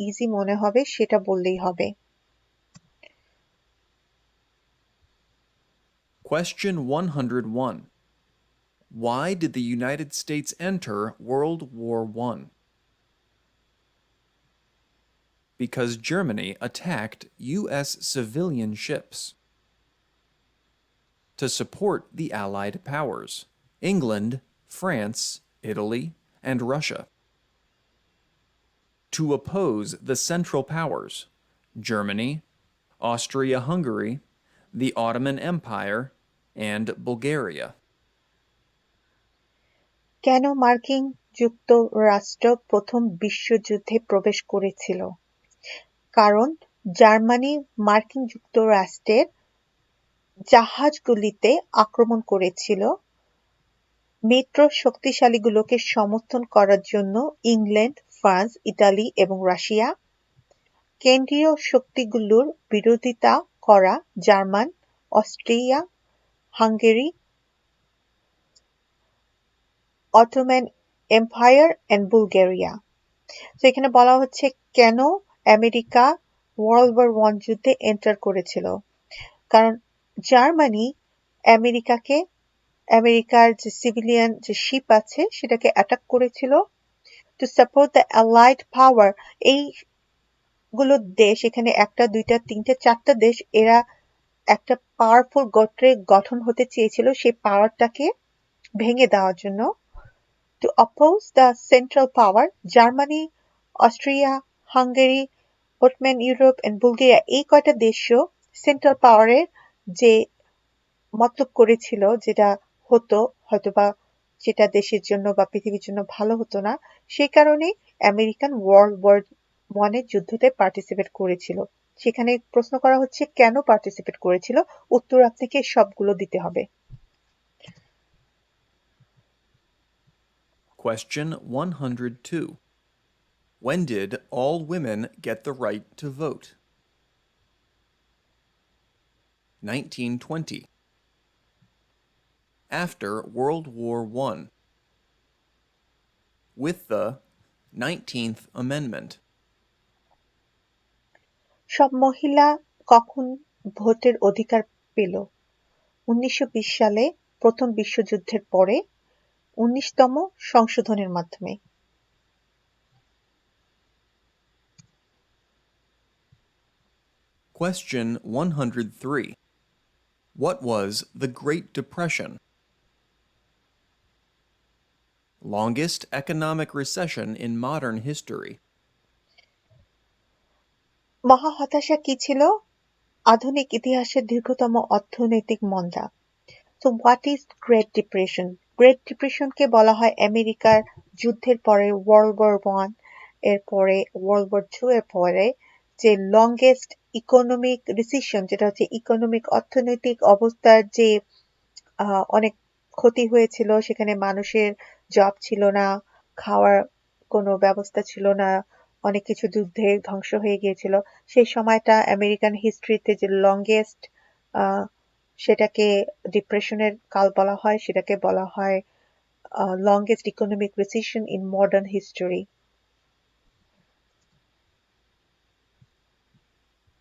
ইজি মনে হবে সেটা বললেই হবে। Question 101. Why did the United States enter World War I? Because Germany attacked U.S. civilian ships. To support the Allied powers, England, France, Italy, and Russia. To oppose the Central Powers, Germany, Austria-Hungary, the Ottoman Empire, and Bulgaria. কেন মার্কিন যুক্তরাষ্ট্র প্রথম বিশ্বযুদ্ধে প্রবেশ করেছিল? কারণ Germany মার্কিন যুক্তরাষ্ট্রের জাহাজগুলিতে আক্রমণ করেছিল। মিত্র শক্তিশালীগুলোকে সমর্থন করার জন্য ইংল্যান্ড, ফ্রান্স, ইতালি এবং রাশিয়া। কেন্দ্রীয় শক্তিগুলোর বিরোধিতা করা German, Austria, Hungary, Ottoman empire and Bulgaria. তো এখানে বলা হচ্ছে কেন আমেরিকা ওয়ার্ল্ড ওয়ার 1 যুদ্ধে এন্টার করেছিল। কারণ জার্মানি আমেরিকার যে সিভিলিয়ান যে শিপ আছে সেটাকে অ্যাটাক করেছিল। টু সাপোর্ট দ্য অ্যালাইড পাওয়ার, এইগুলো দেশ, এখানে একটা, দুইটা, তিনটে, চারটা দেশ, এরা একটা পাওয়ারফুল গোত্রে গঠন হতে চেয়েছিল সেই পাওয়ারটাকে ভেঙে দেওয়ার জন্য। To oppose the central power, Germany, Austria, Hungary, Ottoman Europe and Bulgaria, এই কয়টা দেশও সেন্ট্রাল পাওয়ারের যে মতলব করেছিল, যেটা হতো হয়তোবা সেটা দেশের জন্য বা পৃথিবীর জন্য ভালো হতো না, সেই কারণে আমেরিকান ওয়ার্ল্ড ওয়ার 1 এর যুদ্ধতে পার্টিসিপেট করেছিল। সেখানে প্রশ্ন করা হচ্ছে কেন পার্টিসিপেট করেছিল, উত্তর আপনাকে সবগুলো দিতে হবে। Question 102. When did all women get the right to vote? 1920. After World War I. With the 19th Amendment. সব মহিলা কখন ভোটের অধিকার পেল? 1920 সালে প্রথম বিশ্বযুদ্ধের পরে 19তম সংশোধনের মাধ্যমে। Question 103. What was the Great Depression? Longest economic recession in modern history. মহা হতাশা কি ছিল? আধুনিক ইতিহাসের দীর্ঘতম অর্থনৈতিক মন্দা। So what is Great Depression? Great Depression কে বলা হয় আমেরিকার যুদ্ধের পরে ওয়ার্ল্ড ওয়ার 1 এর পরে ওয়ার্ল্ড ওয়ার 2 এর পরে যে লংগেস্ট ইকোনমিক রিসেশন, যেটা হচ্ছে ইকোনমিক অর্থনৈতিক অবস্থার যে অনেক ক্ষতি হয়েছিল, সেখানে মানুষের জব ছিল না, খাওয়ার কোনো ব্যবস্থা ছিল না, অনেক কিছু যুদ্ধে ধ্বংস হয়ে গিয়েছিল। সেই সময়টা আমেরিকান হিস্ট্রিতে যে লংগেস্ট, সেটাকে ডিপ্রেশনের কাল বলা হয়, সেটাকে বলা হয় longest economic recession in modern history.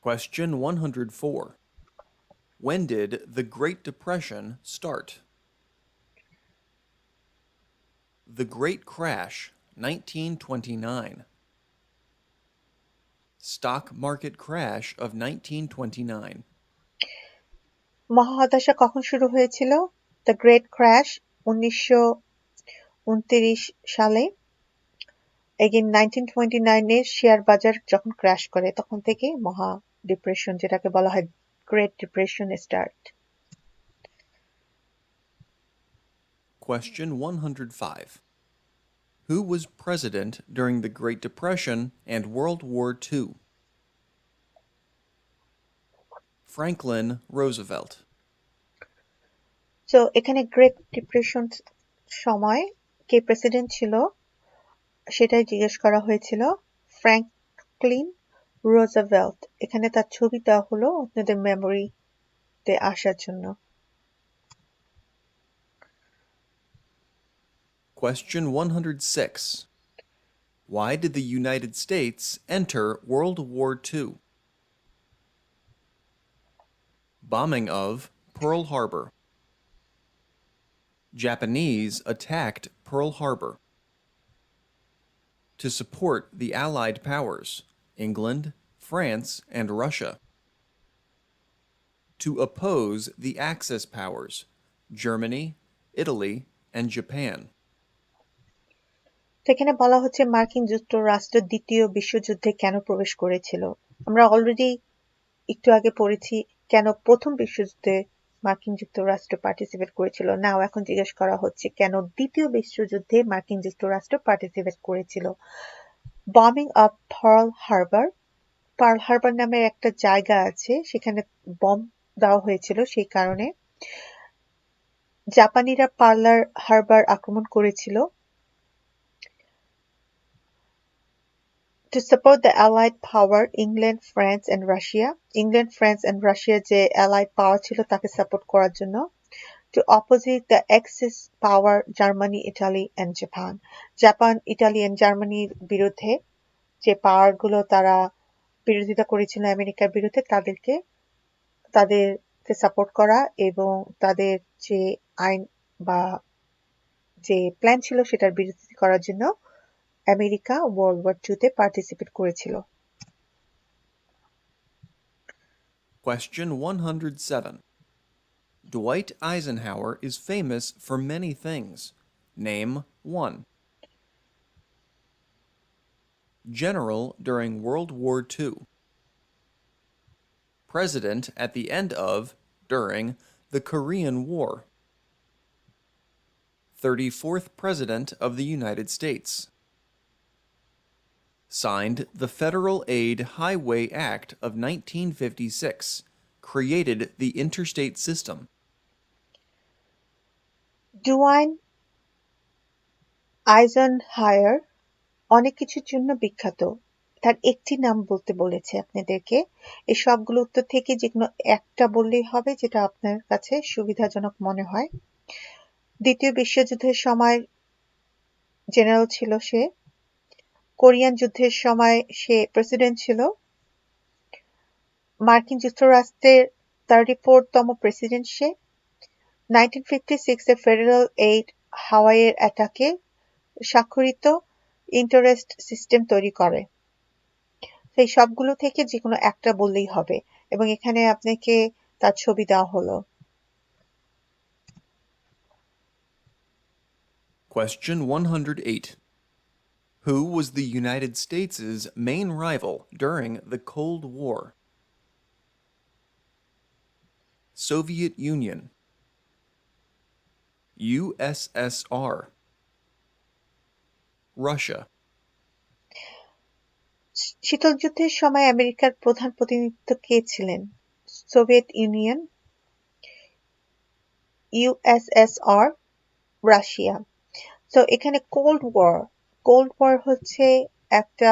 Question 104. When did the Great Depression start? The Great Crash, 1929. Stock market crash of 1929. মহা হতাশা কখন শুরু হয়েছিল? দ্য গ্রেট ক্র্যাশ 1929 সালে। এগেইন 1929 এ শেয়ার বাজার যখন ক্র্যাশ করে তখন থেকে মহা ডিপ্রেশন, যেটাকে বলা হয় great depression, start. Question 105. Who was president during the Great Depression and World War II? Franklin Roosevelt. তো এখানে গ্রেট ডিপ্রেশন সময় কে প্রেসিডেন্ট ছিল সেটাই জিজ্ঞেস করা হয়েছিল। Franklin Roosevelt. এখানে তার ছবি দেওয়া হলো আপনাদের মেমোরিতে আসার জন্য। Question 106. Why did the United States enter World War II? Bombing of Pearl Harbor. Japanese attacked Pearl Harbor. To support the Allied powers, England, France, and Russia. To oppose the Axis powers, Germany, Italy, and Japan. এখানে বলা হচ্ছে মার্কিন যুক্তরাষ্ট্র দ্বিতীয় বিশ্বযুদ্ধে কেন প্রবেশ করেছিল। আমরা অলরেডি একটু আগে পড়েছি কেন প্রথম বিশ্বযুদ্ধে মার্কিন যুক্তরাষ্ট্র পার্টিসিপেট করেছিল। নাও এখন জিজ্ঞেস করা হচ্ছে কেন দ্বিতীয় বিশ্বযুদ্ধে মার্কিন যুক্তরাষ্ট্র পার্টিসিপেট করেছিল। বম্বিং অফ পার্ল হারবার নামের একটা জায়গা আছে, সেখানে বম্ব দেওয়া হয়েছিল, সেই কারণে জাপানিরা পার্ল হারবার আক্রমণ করেছিল। To support the Allied power, England, France and Russia. England, France and Russia যে Allied power ছিল তাকে সাপোর্ট করার জন্য। To opposite the Axis power, Germany, Italy and Japan. Japan, Italy and জার্মানির বিরুদ্ধে যে পাওয়ার গুলো তারা বিরোধিতা করেছিল আমেরিকার বিরুদ্ধে তাদেরকে সাপোর্ট করা এবং তাদের যে আইন বা যে প্ল্যান ছিল সেটার বিরোধিতা করার জন্য আমেরিকা ওয়ার্ল্ড ওয়ার II তে পার্টিসিপেট করেছিল। Question 107. Dwight Eisenhower is famous for many things. Name one. General during World War II. President at the end of, during, the Korean War. 34th President of the United States. Signed the Federal Aid Highway Act of 1956, created the interstate system. Dwight Eisenhower অনেক কিছুর জন্য বিখ্যাত, তার একটি নাম বলতে বলেছে আপনাদেরকে। এই সবগুলো উত্তর থেকে যে কোনো একটা বললেই হবে, যেটা আপনার কাছে সুবিধাজনক মনে হয়। দ্বিতীয় বিশ্বযুদ্ধের সময় জেনারেল ছিল সে। কোরিয়ান যুদ্ধের সময় সে প্রেসিডেন্ট ছিল। মার্কিন যুক্তরাষ্ট্রের 34তম প্রেসিডেন্ট সে। 1956 এ ফেডারেল এইড হাওয়াইয়ের অ্যাটাকে স্বাক্ষরিত ইন্টারেস্ট সিস্টেম তৈরি করে। সেই সবগুলো থেকে যে কোনো একটা বললেই হবে এবং এখানে আপনাকে তার ছবি দেওয়া হলো। Question 108. Who was the United States' main rival during the Cold War? Soviet Union. USSR. Russia. শীতল যুদ্ধের সময় আমেরিকার প্রধান প্রতিনিধিত্ব কে ছিলেন? Soviet Union, USSR, Russia. তো এখানে কোল্ড ওয়ার হচ্ছে একটা,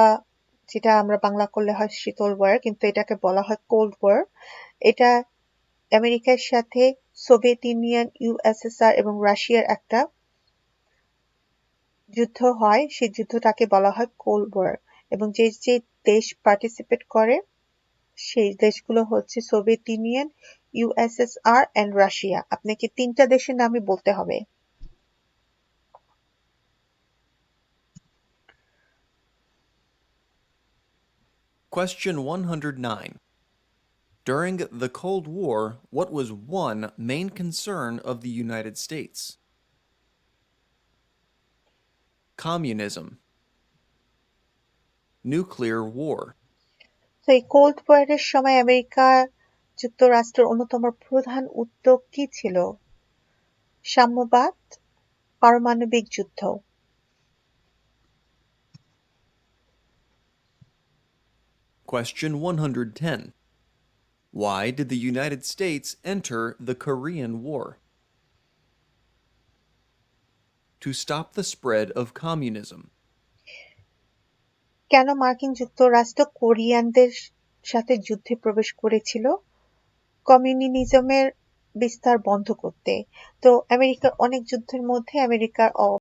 যেটা আমরা বাংলা করলে হয় শীতল ওয়ার, কিন্তু এটাকে বলা হয় কোল্ড ওয়ার। এটা আমেরিকার সাথে সোভিয়েত ইউনিয়ন, ইউএসএসআর এবং রাশিয়ার একটা যুদ্ধ হয়, সেই যুদ্ধটাকে বলা হয় কোল্ড ওয়ার। এবং যে যে দেশ পার্টিসিপেট করে সেই দেশগুলো হচ্ছে Soviet Union, USSR and Russia. আপনাকে তিনটা দেশের নামই বলতে হবে। Question 109. During the Cold War, what was one main concern of the United States? Communism. Nuclear war. তো এই কোল্ড ওয়ারের সময় আমেরিকা যুক্তরাষ্ট্রের অন্যতম প্রধান উদ্যোগ কি ছিল? সাম্যবাদ, পারমাণবিক যুদ্ধ। Question 110. Why did the United States enter the Korean War? To stop the spread of communism. কেন মার্কিন যুক্তরাষ্ট্র কোরিয়ানদের সাথে যুদ্ধে প্রবেশ করেছিল? কমিউনিজমের বিস্তার বন্ধ করতে। তো আমেরিকার অনেক যুদ্ধের মধ্যে আমেরিকার